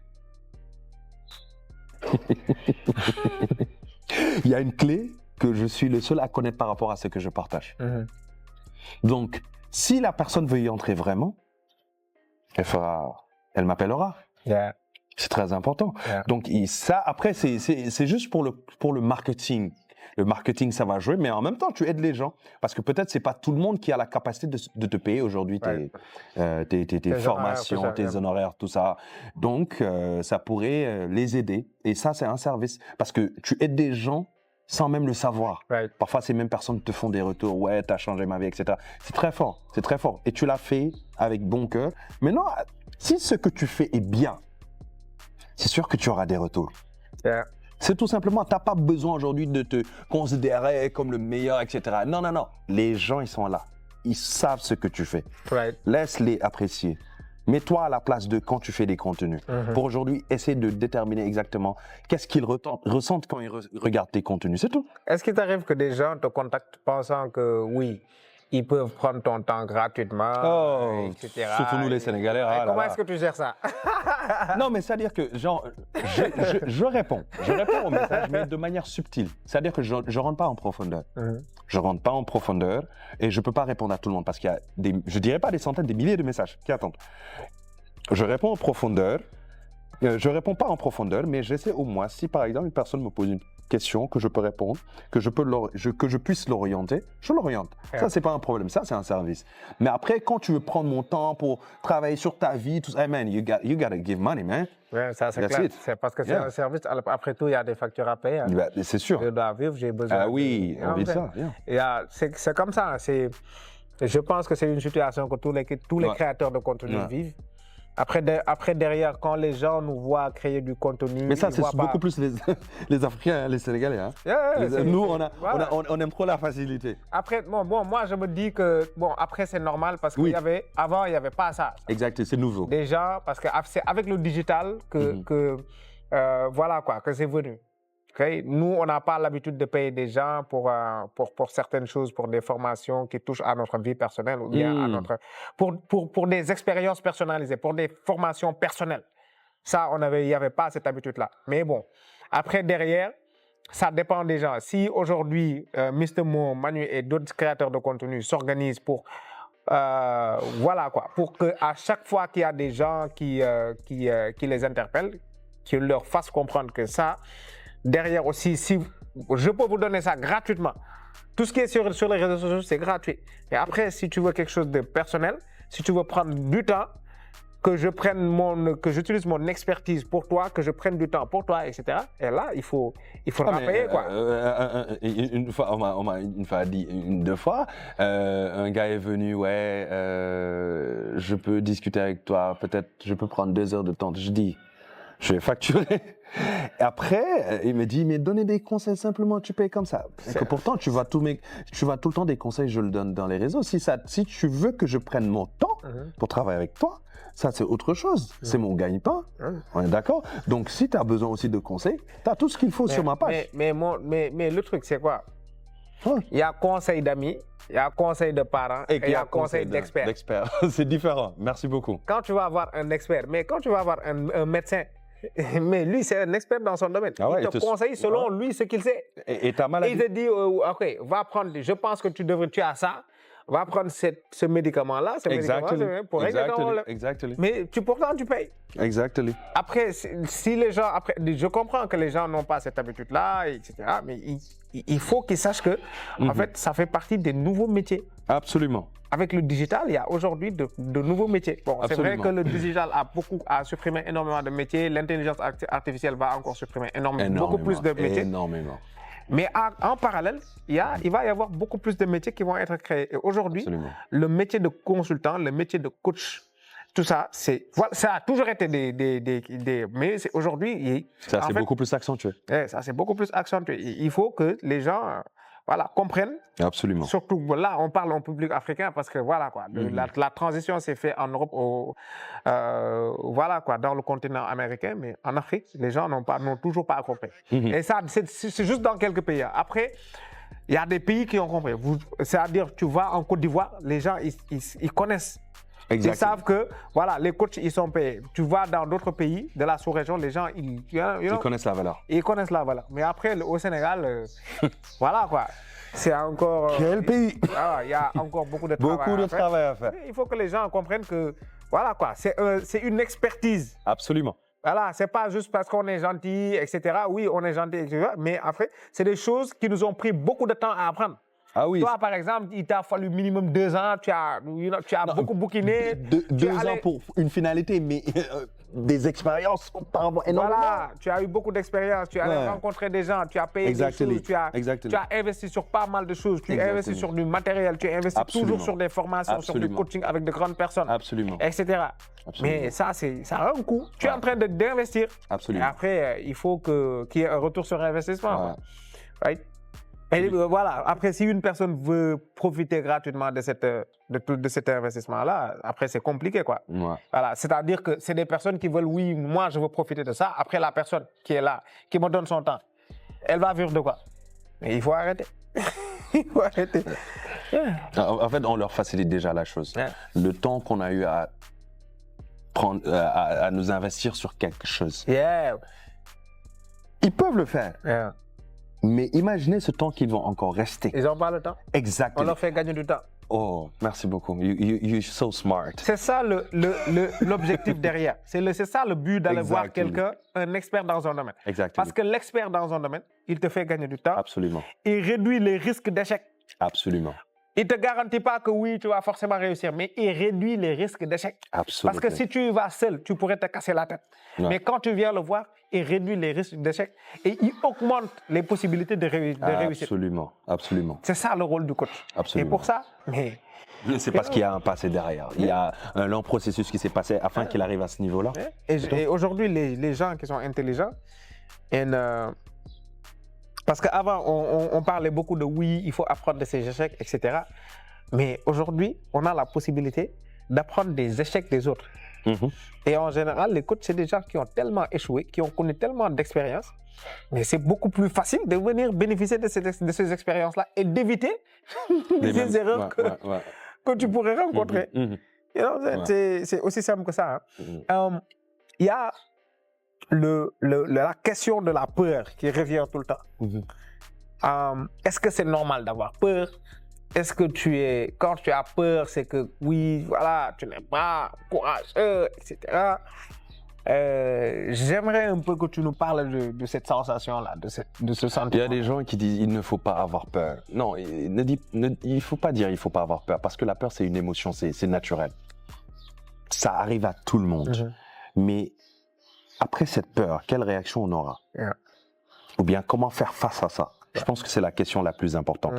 Il y a une clé que je suis le seul à connaître par rapport à ce que je partage. Donc, si la personne veut y entrer vraiment, elle m'appellera. C'est très important. Donc ça, après, c'est juste pour le marketing. Le marketing, ça va jouer, mais en même temps, tu aides les gens. Parce que peut-être, c'est pas tout le monde qui a la capacité de te payer aujourd'hui tes formations, honoraires, tes honoraires, tout ça. Donc, ça pourrait les aider. Et ça, c'est un service. Parce que tu aides des gens sans même le savoir. Parfois, ces mêmes personnes te font des retours. Ouais, t'as changé ma vie, etc. C'est très fort. C'est très fort. Et tu l'as fait avec bon cœur. Maintenant, si ce que tu fais est bien, c'est sûr que tu auras des retours. C'est tout simplement, tu n'as pas besoin aujourd'hui de te considérer comme le meilleur, etc. Non, non, non. Les gens, ils sont là. Ils savent ce que tu fais. Laisse-les apprécier. Mets-toi à la place de quand tu fais des contenus. Pour aujourd'hui, essaie de déterminer exactement qu'est-ce qu'ils ressentent quand ils regardent tes contenus. C'est tout. Est-ce qu'il t'arrive que des gens te contactent pensant que oui, ils peuvent prendre ton temps gratuitement, etc. Surtout nous les Sénégalais. Comment est-ce que tu gères ça? Non, mais c'est-à-dire que genre, je réponds au message, mais de manière subtile. C'est-à-dire que je rentre pas en profondeur. Je rentre pas en profondeur et je peux pas répondre à tout le monde parce qu'il y a je dirais pas des centaines, des milliers de messages qui attendent. Je réponds en profondeur. Je réponds pas en profondeur, mais j'essaie au moins, si par exemple une personne me pose une question que je peux répondre, que je puisse l'orienter, je l'oriente. Ça, c'est pas un problème. Ça, c'est un service. Mais après, quand tu veux prendre mon temps pour travailler sur ta vie, tout ça, hey man, you gotta give money, man. Ouais, ça, c'est clair. C'est parce que c'est un service. Après tout, il y a des factures à payer. Hein. C'est sûr. Je dois vivre, j'ai besoin. Ah oui, on vit ça. C'est comme ça. Je pense que c'est une situation que tous les créateurs de contenu vivent. Après, derrière, quand les gens nous voient créer du contenu... Mais ça, c'est beaucoup plus les Africains, les Sénégalais. Hein. Nous, on aime trop la facilité. Après, moi, je me dis que... Bon, après, c'est normal parce qu'avant, il n'y avait pas ça. Exact, c'est nouveau. Déjà, parce que c'est avec le digital que c'est venu. Okay? Nous, on n'a pas l'habitude de payer des gens pour certaines choses, pour des formations qui touchent à notre vie personnelle ou bien à notre... Pour des expériences personnalisées, pour des formations personnelles. Ça, il n'y avait pas cette habitude-là. Mais bon, après, derrière, ça dépend des gens. Si aujourd'hui, Mr. Mo, Manu et d'autres créateurs de contenu s'organisent pour... pour qu'à chaque fois qu'il y a des gens qui les interpellent, qu'ils leur fassent comprendre que ça... Derrière aussi, si je peux vous donner ça gratuitement. Tout ce qui est sur les réseaux sociaux, c'est gratuit. Et après, si tu veux quelque chose de personnel, si tu veux prendre du temps, que j'utilise mon expertise pour toi, que je prenne du temps pour toi, etc. Et là, il faudra payer, quoi. Une fois, on m'a une fois dit, deux fois, un gars est venu, je peux discuter avec toi, peut-être je peux prendre 2 heures de temps. Je dis, Je vais facturer. Et après, il me dit, mais donnez des conseils simplement, tu payes comme ça. Et que pourtant, tu vois tout le temps des conseils, je le donne dans les réseaux. Si tu veux que je prenne mon temps pour travailler avec toi, ça, c'est autre chose. C'est mon gagne-pain. On est d'accord? Donc, si tu as besoin aussi de conseils, tu as tout ce qu'il faut sur ma page. Mais le truc, c'est quoi? Il y a conseil d'amis, il y a conseil de parents et il y a conseil d'experts. C'est différent. Merci beaucoup. Quand tu vas avoir un expert, mais quand tu vas avoir un médecin, mais lui, c'est un expert dans son domaine. Il te conseille selon lui ce qu'il sait. Et ta maladie. Il te dit, OK, va prendre, je pense que tu as ça. Va prendre ce médicament-là, pour régler ton problème. Mais pourtant, tu payes. Exactement. Après, si les gens, je comprends que les gens n'ont pas cette habitude-là, etc. Mais il faut qu'ils sachent que, en fait, ça fait partie des nouveaux métiers. Absolument. Avec le digital, il y a aujourd'hui de nouveaux métiers. Bon, c'est vrai que le digital a supprimé énormément de métiers. L'intelligence artificielle va encore supprimer beaucoup plus de métiers. Énormément. Mais en parallèle, il va y avoir beaucoup plus de métiers qui vont être créés. Et aujourd'hui, le métier de consultant, le métier de coach, tout ça, ça a toujours été mais aujourd'hui... Ça, c'est beaucoup plus accentué. Ça, c'est beaucoup plus accentué. Il faut que les gens... comprennent. Absolument. Surtout, là, on parle en public africain parce que, la transition s'est faite en Europe, dans le continent américain, mais en Afrique, les gens n'ont toujours pas compris. Et ça, c'est juste dans quelques pays. Après, il y a des pays qui ont compris. C'est-à-dire, tu vas en Côte d'Ivoire, les gens, ils connaissent. Exactement. Ils savent que, les coachs, ils sont payés. Tu vas dans d'autres pays de la sous-région, les gens, ils connaissent la valeur. Ils connaissent la valeur. Mais après, au Sénégal, c'est encore... Quel pays? Il y a encore beaucoup de travail à faire. Il faut que les gens comprennent que, c'est une expertise. Absolument. C'est pas juste parce qu'on est gentil, etc. Oui, on est gentil, etc. Mais après, c'est des choses qui nous ont pris beaucoup de temps à apprendre. Ah oui. Toi, par exemple, il t'a fallu minimum 2 ans, tu as beaucoup bouquiné. 2 ans pour une finalité, mais des expériences auparavant énormément. Tu as eu beaucoup d'expérience, tu as rencontré des gens, tu as payé des choses, tu as investi sur pas mal de choses, tu as investi sur du matériel, tu as investi toujours sur des formations, sur du coaching avec de grandes personnes, etc. Mais ça a un coût. Tu es en train d'investir. Absolument. Et après, il faut qu'il y ait un retour sur investissement. Right? Et après, si une personne veut profiter gratuitement de cet investissement-là, après, c'est compliqué, quoi. C'est-à-dire que c'est des personnes qui veulent, oui, moi, je veux profiter de ça. Après, la personne qui est là, qui me donne son temps, elle va vivre de quoi? Mais il faut arrêter. Il faut arrêter. En fait, on leur facilite déjà la chose. Le temps qu'on a eu à prendre, à nous investir sur quelque chose. Ils peuvent le faire. Mais imaginez ce temps qu'ils vont encore rester. Ils n'ont pas le temps. Exactement. On leur fait gagner du temps. Oh, merci beaucoup. You're so smart. C'est ça l'objectif derrière. C'est ça le but d'aller voir quelqu'un, un expert dans un domaine. Exactement. Parce que l'expert dans un domaine, il te fait gagner du temps. Absolument. Il réduit les risques d'échec. Absolument. Il ne te garantit pas que oui, tu vas forcément réussir, mais il réduit les risques d'échec. Absolument. Parce que si tu y vas seul, tu pourrais te casser la tête. Mais quand tu viens le voir, il réduit les risques d'échec et il augmente les possibilités de réussite. Absolument, absolument. C'est ça le rôle du coach. Absolument. Et pour ça, c'est parce qu'il y a un passé derrière. Il y a un long processus qui s'est passé afin qu'il arrive à ce niveau-là. Et aujourd'hui, les gens qui sont intelligents, parce qu'avant, on parlait beaucoup de oui, il faut apprendre de ses échecs, etc. Mais aujourd'hui, on a la possibilité d'apprendre des échecs des autres. Et en général, les coachs, c'est des gens qui ont tellement échoué, qui ont connu tellement d'expériences, mais c'est beaucoup plus facile de venir bénéficier de ces expériences-là et d'éviter les erreurs que tu pourrais rencontrer. C'est aussi simple que ça. Il y a la question de la peur qui revient tout le temps. Est-ce que c'est normal d'avoir peur? Est-ce que quand tu as peur, c'est que oui, tu n'es pas courageux, etc. J'aimerais un peu que tu nous parles de cette sensation-là, de ce sentiment. Il y a des gens qui disent il ne faut pas avoir peur. Non, il ne faut pas dire il ne faut pas avoir peur parce que la peur, c'est une émotion, c'est naturel. Ça arrive à tout le monde. Mais après cette peur, quelle réaction on aura? Ou bien comment faire face à ça? Je pense que c'est la question la plus importante.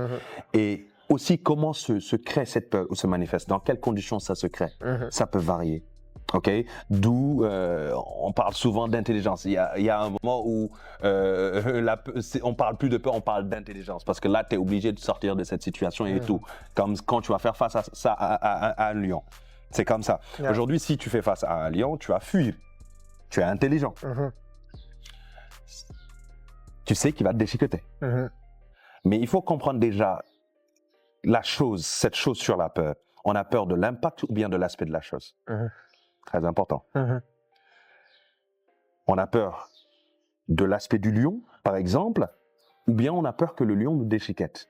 Et aussi, comment se crée cette peur ou se manifeste? Dans quelles conditions ça se crée? Ça peut varier. Ok, d'où on parle souvent d'intelligence. Il y a un moment où on parle plus de peur, on parle d'intelligence. Parce que là, tu es obligé de sortir de cette situation et tout. Comme quand tu vas faire face à ça à un lion. C'est comme ça. Yeah. Aujourd'hui, si tu fais face à un lion, tu vas fuir. Tu es intelligent. Tu sais qu'il va te déchiqueter. Mais il faut comprendre déjà cette chose sur la peur. On a peur de l'impact ou bien de l'aspect de la chose. Très important. On a peur de l'aspect du lion, par exemple, ou bien on a peur que le lion nous déchiquette.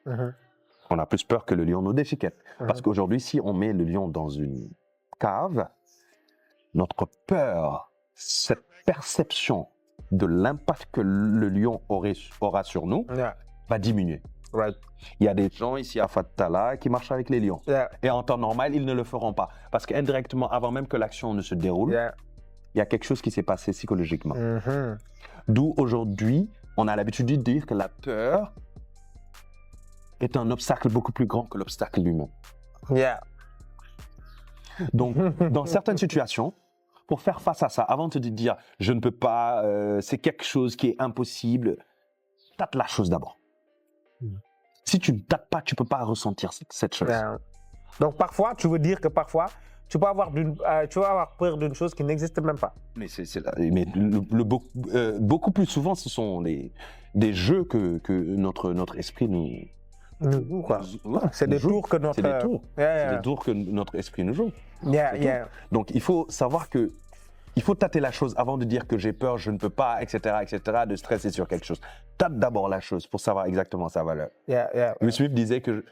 On a plus peur que le lion nous déchiquette. Parce qu'aujourd'hui, si on met le lion dans une cave, notre peur, cette perception de l'impact que le lion aura sur nous, va diminuer. Right. Il y a des gens ici à Fatala qui marchent avec les lions. Yeah. Et en temps normal, ils ne le feront pas. Parce qu'indirectement, avant même que l'action ne se déroule, il y a quelque chose qui s'est passé psychologiquement. D'où aujourd'hui, on a l'habitude de dire que la peur est un obstacle beaucoup plus grand que l'obstacle lui-même. Donc, dans certaines situations, pour faire face à ça, avant de te dire « je ne peux pas, c'est quelque chose qui est impossible », tâte la chose d'abord. Si tu ne tâtes pas, tu ne peux pas ressentir cette chose. Donc parfois, tu veux dire que parfois, tu vas avoir peur d'une chose qui n'existe même pas. Mais beaucoup plus souvent, ce sont des jeux que notre esprit nous quoi. C'est des tours que notre... C'est des tours. C'est des tours que notre esprit nous joue. Donc il faut savoir que il faut tâter la chose avant de dire que j'ai peur, je ne peux pas, etc., de stresser sur quelque chose. Tâte d'abord la chose pour savoir exactement sa valeur. Will Smith disait que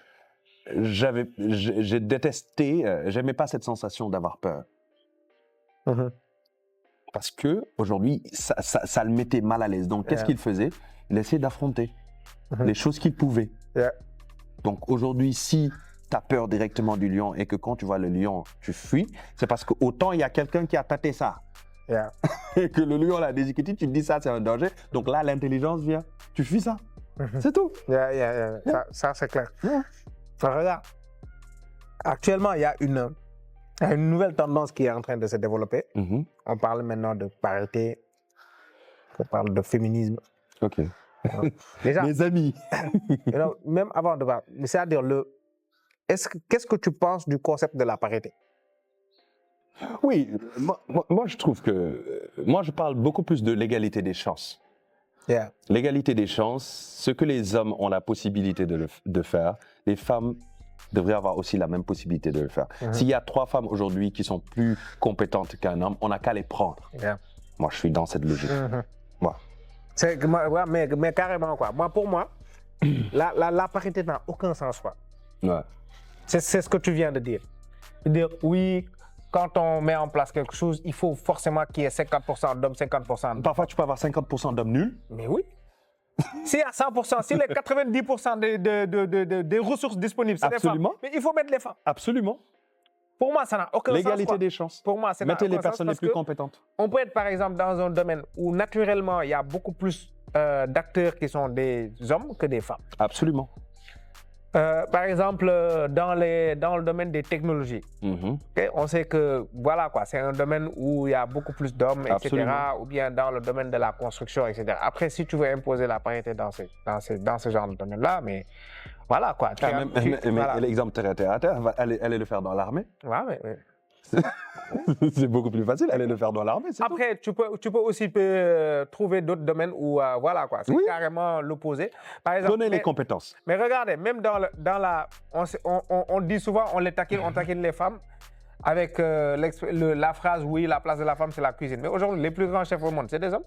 j'ai détesté, j'aimais pas cette sensation d'avoir peur. Parce que aujourd'hui, ça le mettait mal à l'aise. Donc, qu'est-ce qu'il faisait? Il essayait d'affronter les choses qu'il pouvait. Donc, aujourd'hui, si tu as peur directement du lion et que quand tu vois le lion, tu fuis, c'est parce qu'autant il y a quelqu'un qui a tâté ça. Et que le lion l'a déchiqueté, tu te dis ça, c'est un danger. Donc là, l'intelligence vient. Tu fuis ça. C'est tout. Ça, c'est clair. Regarde, actuellement, il y a une nouvelle tendance qui est en train de se développer. On parle maintenant de parité, on parle de féminisme. Ok. Déjà, mes amis. Même avant de voir, c'est-à-dire qu'est-ce que tu penses du concept de la parité? Oui, moi je trouve que moi je parle beaucoup plus de l'égalité des chances. L'égalité des chances, ce que les hommes ont la possibilité de faire, les femmes devraient avoir aussi la même possibilité de le faire. S'il y a 3 femmes aujourd'hui qui sont plus compétentes qu'un homme, on n'a qu'à les prendre. Moi, je suis dans cette logique. Mais carrément, quoi. Pour moi, la parité n'a aucun sens, quoi. C'est ce que tu viens de dire. Dire oui, quand on met en place quelque chose, il faut forcément qu'il y ait 50% d'hommes, 50% de... Parfois, tu peux avoir 50% d'hommes nuls. Mais oui. S'il y a 100%, si les 90% des ressources disponibles, c'est des femmes, mais il faut mettre les femmes. Absolument. Pour moi, ça n'a aucun sens. L'égalité des chances. Pour moi, c'est mettez les personnes les plus compétentes. On peut être, par exemple, dans un domaine où, naturellement, il y a beaucoup plus d'acteurs qui sont des hommes que des femmes. Absolument. Par exemple, dans le domaine des technologies, okay, on sait que voilà quoi, c'est un domaine où il y a beaucoup plus d'hommes, etc. Ou bien dans le domaine de la construction, etc. Après, si tu veux imposer la parité dans ce genre de domaine-là, mais voilà quoi. Mais l'exemple terre à terre, allez le faire dans l'armée. Ouais. C'est beaucoup plus facile, allez le faire dans l'armée. Après, tu peux aussi trouver d'autres domaines où, voilà quoi, c'est carrément l'opposé. Par exemple, donnez les compétences. Mais regardez, même on dit souvent, on taquine les femmes avec la phrase, oui, la place de la femme, c'est la cuisine. Mais aujourd'hui, les plus grands chefs au monde, c'est des hommes.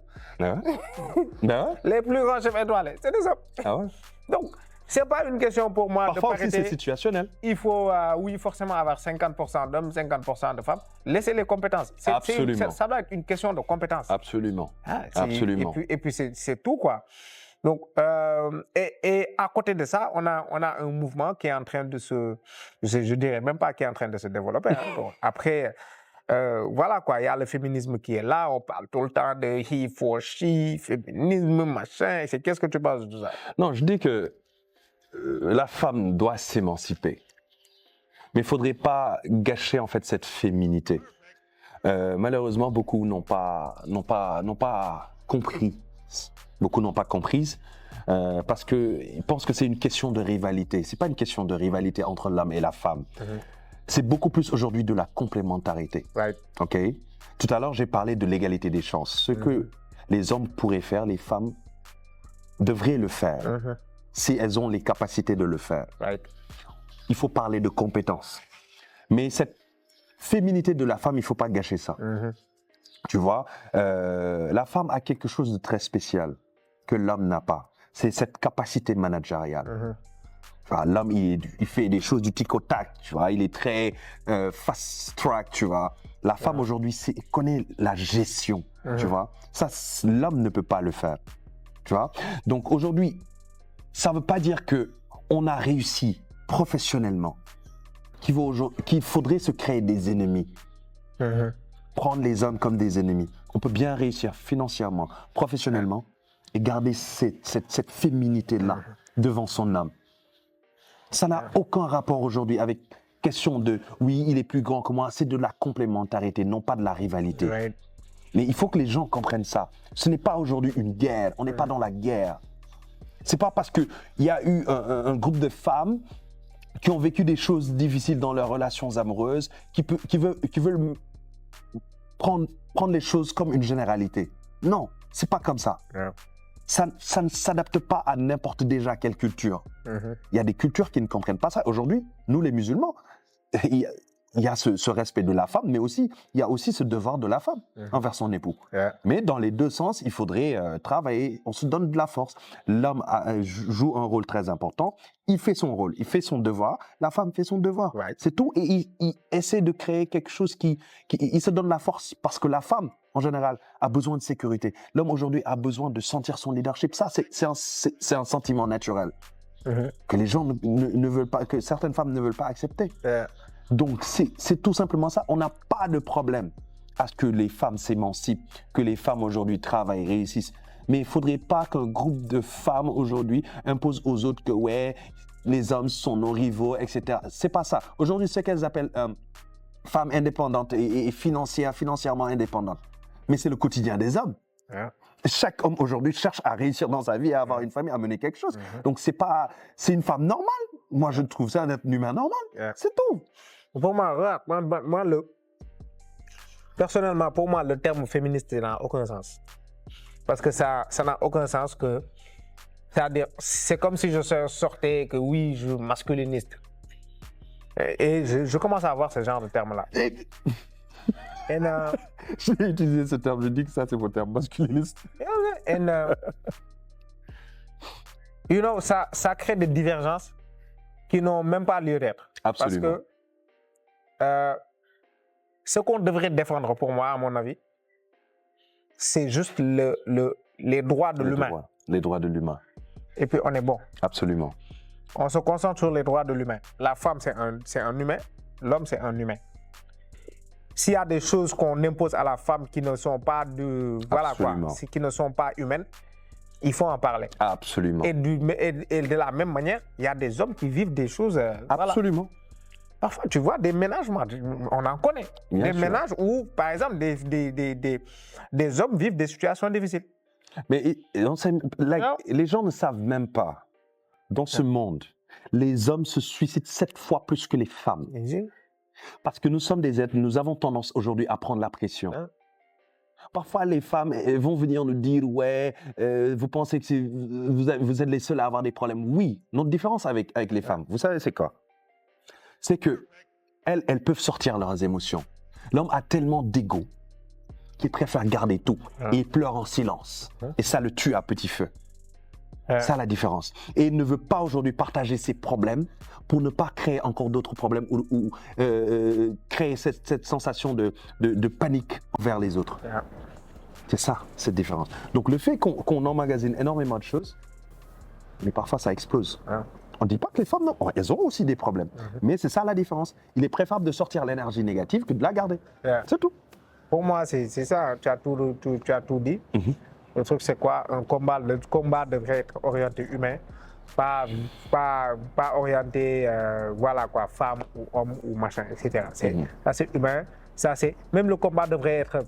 Les plus grands chefs étoilés, c'est des hommes. Donc, c'est pas une question pour moi parfois de parité. Aussi, c'est situationnel. Il faut, oui, forcément avoir 50% d'hommes, 50% de femmes. Laissez les compétences. Absolument. Ça doit être une question de compétences. Absolument. Absolument. Et puis c'est tout, quoi. Donc, et à côté de ça, on a un mouvement qui est en train de je dirais même pas qui est en train de se développer. Bon, après, voilà quoi, il y a le féminisme qui est là, on parle tout le temps de he for she, féminisme, machin. Qu'est-ce que tu penses de tout ça? Non, je dis que la femme doit s'émanciper. Mais il ne faudrait pas gâcher en fait cette féminité. Malheureusement, beaucoup n'ont pas compris. Beaucoup n'ont pas comprise parce qu'ils pensent que c'est une question de rivalité. C'est pas une question de rivalité entre l'homme et la femme. C'est beaucoup plus aujourd'hui de la complémentarité. Right. Ok. Tout à l'heure, j'ai parlé de l'égalité des chances. Ce que les hommes pourraient faire, les femmes devraient le faire si elles ont les capacités de le faire. Right. Il faut parler de compétences. Mais cette féminité de la femme, il ne faut pas gâcher ça. Tu vois, la femme a quelque chose de très spécial que l'homme n'a pas. C'est cette capacité managériale. Enfin, l'homme, il fait des choses du tic au tac, tu vois. Il est très fast track, tu vois. La femme aujourd'hui connaît la gestion, tu vois. Ça, l'homme ne peut pas le faire, tu vois. Donc aujourd'hui, ça ne veut pas dire que on a réussi professionnellement, qu'il faudrait se créer des ennemis. Prendre les hommes comme des ennemis. On peut bien réussir financièrement, professionnellement, et garder cette féminité-là devant son homme. Ça n'a aucun rapport aujourd'hui avec question de « oui, il est plus grand que moi », c'est de la complémentarité, non pas de la rivalité. Right. Mais il faut que les gens comprennent ça. Ce n'est pas aujourd'hui une guerre, on n'est pas dans la guerre. C'est pas parce qu'il y a eu un groupe de femmes qui ont vécu des choses difficiles dans leurs relations amoureuses, qui veulent prendre les choses comme une généralité. Non, c'est pas comme ça. Yeah. Ça ne s'adapte pas à n'importe déjà quelle culture. Il y a des cultures qui ne comprennent pas ça. Aujourd'hui, nous les musulmans, il y a ce respect de la femme, mais aussi il y a aussi ce devoir de la femme envers son époux. Yeah. Mais dans les deux sens, il faudrait travailler. On se donne de la force. L'homme joue un rôle très important. Il fait son rôle, il fait son devoir. La femme fait son devoir. Right. C'est tout. Et il essaie de créer quelque chose il se donne la force parce que la femme, en général, a besoin de sécurité. L'homme aujourd'hui a besoin de sentir son leadership. Ça, c'est un sentiment naturel que les gens ne veulent pas, que certaines femmes ne veulent pas accepter. Yeah. Donc, c'est tout simplement ça. On n'a pas de problème à ce que les femmes s'émancipent, que les femmes aujourd'hui travaillent, réussissent. Mais il ne faudrait pas qu'un groupe de femmes aujourd'hui impose aux autres que, ouais, les hommes sont nos rivaux, etc. C'est pas ça. Aujourd'hui, c'est ce qu'elles appellent femmes indépendantes et financièrement indépendantes. Mais c'est le quotidien des hommes. Yeah. Chaque homme aujourd'hui cherche à réussir dans sa vie, à avoir une famille, à mener quelque chose. Donc, c'est une femme normale. Moi, je trouve ça un être humain normal. Yeah. C'est tout. Pour moi, personnellement, pour moi, le terme féministe n'a aucun sens. Parce que ça n'a aucun sens que... C'est-à-dire, c'est comme si je sortais que oui, je suis masculiniste. Et je commence à avoir ce genre de terme-là. Je vais utiliser ce terme, je dis que ça, c'est mon terme masculiniste. You know, ça crée des divergences qui n'ont même pas lieu d'être. Absolument. Parce que ce qu'on devrait défendre pour moi, à mon avis, c'est juste les droits de l'humain. Les droits de l'humain. Et puis on est bon. Absolument. On se concentre sur les droits de l'humain. La femme, c'est un humain. L'homme, c'est un humain. S'il y a des choses qu'on impose à la femme qui ne sont pas qui ne sont pas humaines, il faut en parler. Absolument. Et de la même manière, il y a des hommes qui vivent des choses. Absolument. Voilà. Parfois, tu vois des ménages, on en connaît. Bien des sûr. ménages où, par exemple, des hommes vivent des situations difficiles. Mais les gens ne savent même pas, dans ce monde, les hommes se suicident 7 fois plus que les femmes. Parce que nous sommes des êtres, nous avons tendance aujourd'hui à prendre la pression. Parfois, les femmes vont venir nous dire « Ouais, vous pensez que vous êtes les seuls à avoir des problèmes ?» Oui, notre différence avec les femmes, vous savez c'est quoi? C'est que elles peuvent sortir leurs émotions. L'homme a tellement d'ego qu'il préfère garder tout et il pleure en silence. Et ça le tue à petit feu. C'est la différence. Et il ne veut pas aujourd'hui partager ses problèmes pour ne pas créer encore d'autres problèmes ou créer cette sensation de panique envers les autres. C'est ça, cette différence. Donc le fait qu'on emmagasine énormément de choses, mais parfois ça explose. On ne dit pas que les femmes, non, elles ont aussi des problèmes. Mais c'est ça la différence. Il est préférable de sortir l'énergie négative que de la garder. C'est tout. Pour moi, c'est ça, tu as tout dit. Le truc, c'est quoi? Le combat devrait être orienté humain, pas orienté, voilà quoi, femme ou homme ou machin, etc. Ça, c'est humain. Ça, c'est... Même le combat devrait être,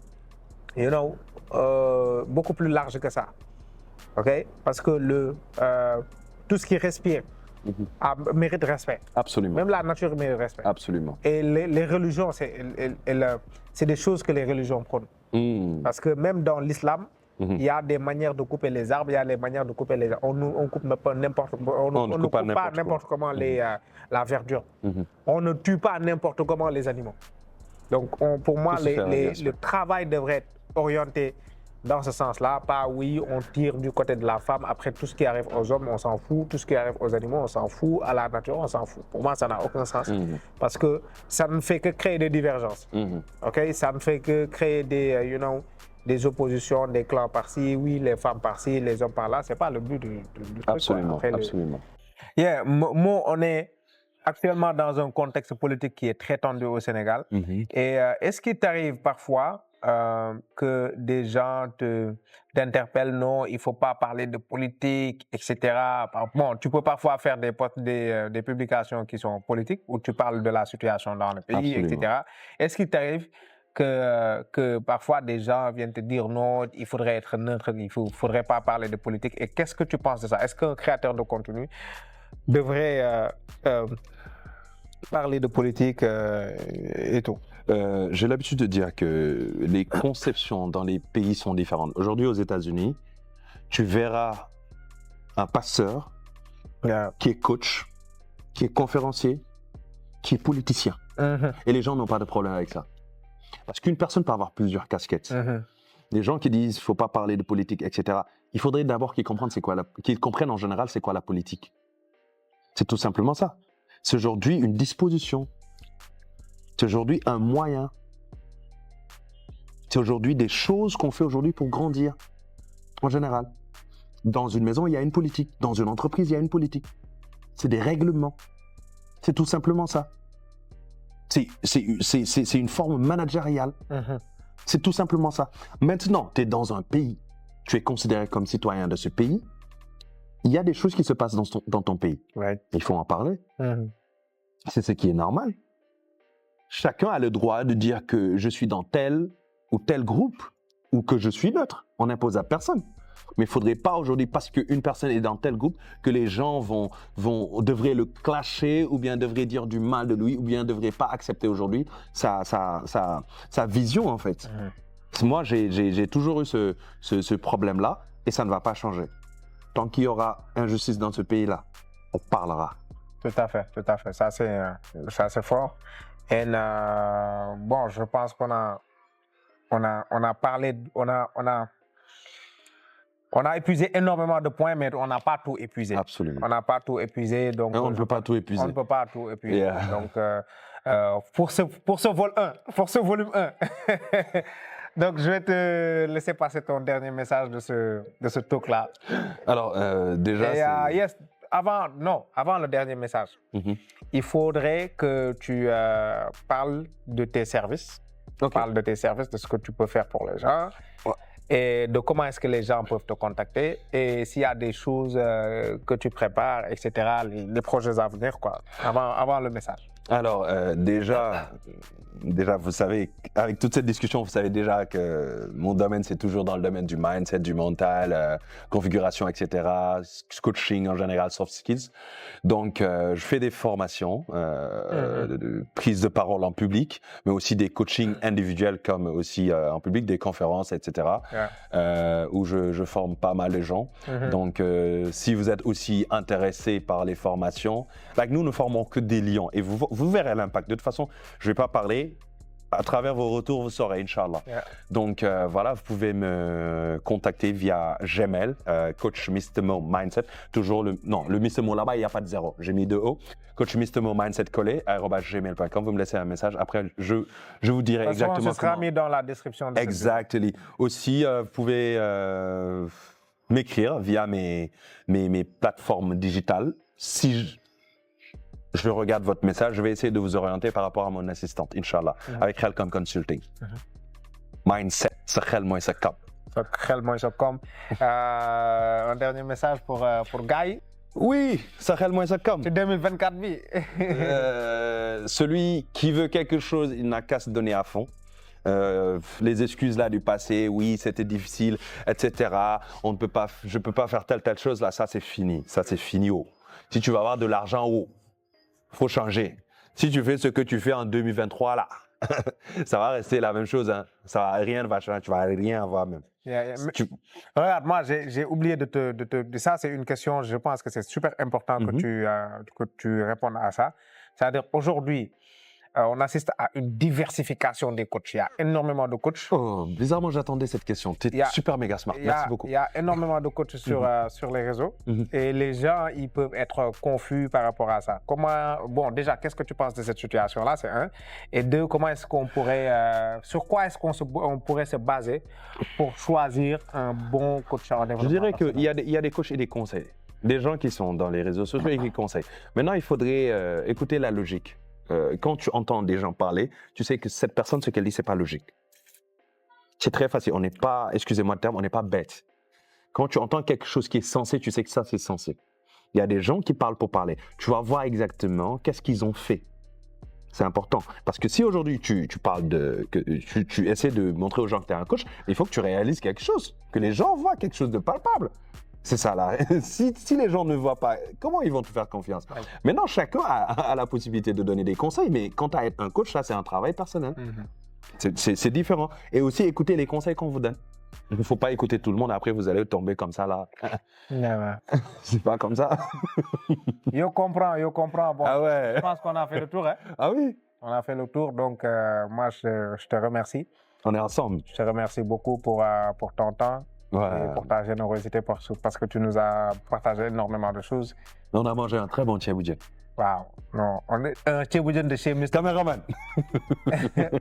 beaucoup plus large que ça. OK? Parce que tout ce qui respire mérite respect. Absolument. Même la nature mérite respect. Absolument. Et les religions, c'est des choses que les religions prônent. Parce que même dans l'islam, il y a des manières de couper les arbres, il y a des manières de couper les arbres. On ne coupe pas n'importe comment la verdure. On ne tue pas n'importe comment les animaux. Donc, pour moi, le travail devrait être orienté dans ce sens-là. Pas oui, on tire du côté de la femme. Après, tout ce qui arrive aux hommes, on s'en fout. Tout ce qui arrive aux animaux, on s'en fout. À la nature, on s'en fout. Pour moi, ça n'a aucun sens. Parce que ça ne fait que créer des divergences. OK? Ça ne fait que créer des oppositions, des clans par-ci, oui, les femmes par-ci, les hommes par-là. Ce n'est pas le but du truc. Absolument, absolument. Yeah, on est actuellement dans un contexte politique qui est très tendu au Sénégal. Et est-ce qu'il t'arrive parfois que des gens t'interpellent, non, il ne faut pas parler de politique, etc. Bon, tu peux parfois faire des publications qui sont politiques où tu parles de la situation dans le pays, etc. Est-ce qu'il t'arrive que parfois des gens viennent te dire non, il faudrait être neutre, il ne faudrait pas parler de politique? Et qu'est-ce que tu penses de ça? Est-ce qu'un créateur de contenu devrait parler de politique et tout? J'ai l'habitude de dire que les conceptions dans les pays sont différentes. Aujourd'hui, aux États-Unis, tu verras un pasteur qui est coach, qui est conférencier, qui est politicien. Et les gens n'ont pas de problème avec ça. Parce qu'une personne peut avoir plusieurs casquettes. Les gens qui disent qu'il ne faut pas parler de politique, etc., il faudrait d'abord qu'ils comprennent en général c'est quoi la politique. C'est tout simplement ça. C'est aujourd'hui une disposition. C'est aujourd'hui un moyen. C'est aujourd'hui des choses qu'on fait aujourd'hui pour grandir, en général. Dans une maison, il y a une politique. Dans une entreprise, il y a une politique. C'est des règlements. C'est tout simplement ça. C'est une forme managériale. C'est tout simplement ça. Maintenant, tu es dans un pays. Tu es considéré comme citoyen de ce pays. Il y a des choses qui se passent dans ton pays. Il faut en parler. C'est ce qui est normal. Chacun a le droit de dire que je suis dans tel ou tel groupe ou que je suis neutre. On n'impose à personne. Mais il ne faudrait pas aujourd'hui, parce qu'une personne est dans tel groupe, que les gens devraient le clasher ou bien devraient dire du mal de lui ou bien ne devraient pas accepter aujourd'hui sa vision en fait. Moi, j'ai toujours eu ce problème-là et ça ne va pas changer. Tant qu'il y aura injustice dans ce pays-là, on parlera. Tout à fait, tout à fait. Ça, c'est fort. Et bon, je pense qu'on a parlé, on a épuisé énormément de points, mais on n'a pas tout épuisé. Absolument. On n'a pas tout épuisé. Donc on ne peut pas tout épuiser. On ne peut pas tout épuiser. Yeah. Donc, pour ce volume 1, donc je vais te laisser passer ton dernier message de ce talk-là. Alors, déjà... yes, avant le dernier message, il faudrait que tu parles de tes services. Parle de tes services, de ce que tu peux faire pour les gens. Et de comment est-ce que les gens peuvent te contacter et s'il y a des choses que tu prépares, etc., les projets à venir, quoi, avant le message. Alors, déjà, vous savez, avec toute cette discussion, vous savez déjà que mon domaine, c'est toujours dans le domaine du mindset, du mental, configuration, etc., coaching en général, soft skills. Donc, je fais des formations, de prise de parole en public, mais aussi des coachings individuels comme aussi en public, des conférences, etc., où je forme pas mal de gens. Donc, si vous êtes aussi intéressé par les formations, nous ne formons que des lions et vous verrez l'impact. De toute façon, je ne vais pas parler. À travers vos retours, vous saurez, Inch'Allah. Donc, voilà, vous pouvez me contacter via Gmail, Coach Mr. Mo Mindset. Toujours le Mr. Mo là-bas, il n'y a pas de zéro. J'ai mis 2 O. Coach Mr. Mo Mindset collé, @gmail.com. Vous me laissez un message. Après, je vous dirai exactement ce sera mis dans la description. Exactement. Aussi, vous pouvez m'écrire via mes plateformes digitales. Si je regarde votre message, je vais essayer de vous orienter par rapport à mon assistante, Inch'Allah, avec Khelcom Consulting. Mindset, c'est Khel Moy Sakam. Khel Moy Sakam. Un dernier message pour Guy. Oui, c'est Khel Moy Sakam. C'est 2024 vie. Celui qui veut quelque chose, il n'a qu'à se donner à fond. les excuses là du passé, oui, c'était difficile, etc. Je peux pas faire telle chose là, ça c'est fini, oh. Si tu vas avoir de l'argent, oh, faut changer. Si tu fais ce que tu fais en 2023 là, ça va rester la même chose, hein. Rien ne va changer, tu vas rien avoir même. Regarde, moi, j'ai oublié de ça, c'est une question, je pense que c'est super important que tu répondes à ça. C'est-à-dire, aujourd'hui, on assiste à une diversification des coachs. Il y a énormément de coachs. Oh, bizarrement, j'attendais cette question. Tu es super méga smart. Merci beaucoup. Il y a énormément de coachs sur les réseaux et les gens, ils peuvent être confus par rapport à ça. Bon, déjà, qu'est-ce que tu penses de cette situation-là? C'est un. Et deux, comment est-ce qu'on pourrait, sur quoi est-ce qu'on pourrait se baser pour choisir un bon coach en développement? Je dirais qu'il y a des coachs et des conseils. Des gens qui sont dans les réseaux sociaux et qui conseillent. Maintenant, il faudrait écouter la logique. Quand tu entends des gens parler, tu sais que cette personne, ce qu'elle dit, c'est pas logique. C'est très facile. On n'est pas, excusez-moi le terme, on n'est pas bête. Quand tu entends quelque chose qui est sensé, tu sais que ça, c'est sensé. Il y a des gens qui parlent pour parler. Tu vas voir exactement qu'est-ce qu'ils ont fait. C'est important. Parce que si aujourd'hui, tu parles tu essaies de montrer aux gens que tu es un coach, il faut que tu réalises quelque chose, que les gens voient quelque chose de palpable. C'est ça là. Si les gens ne voient pas, comment ils vont te faire confiance? Ouais. Maintenant, chacun a la possibilité de donner des conseils, mais quant à être un coach, ça c'est un travail personnel. C'est différent. Et aussi écouter les conseils qu'on vous donne. Il ne faut pas écouter tout le monde, après vous allez tomber comme ça là. C'est pas comme ça. Je comprends. Bon, ah ouais. Je pense qu'on a fait le tour. Hein? Ah oui. On a fait le tour, donc moi je te remercie. On est ensemble. Je te remercie beaucoup pour ton temps. Ouais. Et pour ta générosité, parce que tu nous as partagé énormément de choses. On a mangé un très bon tchéboudian. Waouh, non, on est un tchéboudian de chez Mr. Caméraman.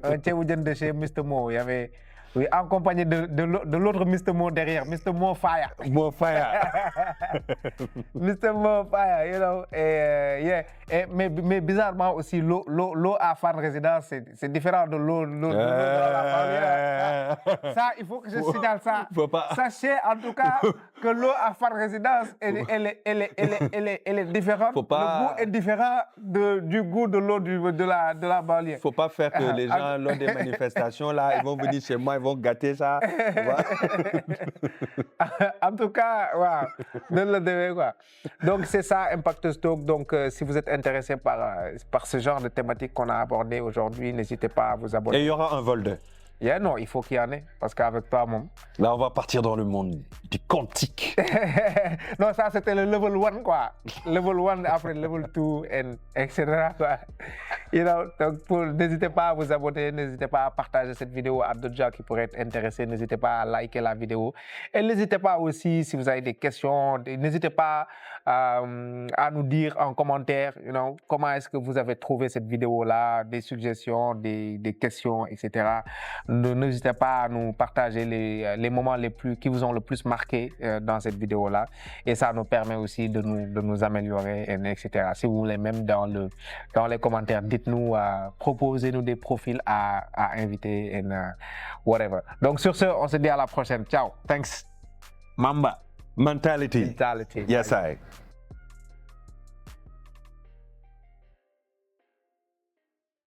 Un tchéboudian de chez Mr. Mo. Il y avait, oui, en compagnie de l'autre Mr. Mo derrière, Mr. Mo Fire. Mo Fire. Mr. Mo Fire, you know. Mais bizarrement aussi, l'eau à Fan Résidence, c'est différent de l'eau de la famille. Ça, il faut que je signale ça. Faut pas. Sachez en tout cas que l'eau à Fan Résidence, elle est différente. Faut pas... Le goût est différent du goût de l'eau de la banlieue. Faut pas faire que les gens, lors des manifestations, là, ils vont venir chez moi, ils vont gâter ça. En tout cas, wow, ne le devez quoi. Donc c'est ça, Impact Talk. Donc si vous êtes intéressé par ce genre de thématique qu'on a abordé aujourd'hui, n'hésitez pas à vous abonner. Et il y aura un vol de... Non, il faut qu'il y en ait, parce qu'avec toi, mon... Là, on va partir dans le monde du quantique. Non, ça, c'était le level 1, quoi. Level 1, après level 2, etc. Quoi. You know, donc, n'hésitez pas à vous abonner, n'hésitez pas à partager cette vidéo à d'autres gens qui pourraient être intéressés, n'hésitez pas à liker la vidéo. Et n'hésitez pas aussi, si vous avez des questions, n'hésitez pas à nous dire en commentaire, you know, comment est-ce que vous avez trouvé cette vidéo-là, des suggestions, des questions, etc. N'hésitez pas à nous partager les moments qui vous ont le plus marqué dans cette vidéo-là. Et ça nous permet aussi de nous améliorer, etc. Si vous voulez, même dans les commentaires, dites-nous, proposez-nous des profils à inviter, et whatever. Donc sur ce, on se dit à la prochaine. Ciao. Thanks. Mamba. Mentality. Mentality. Yes, I.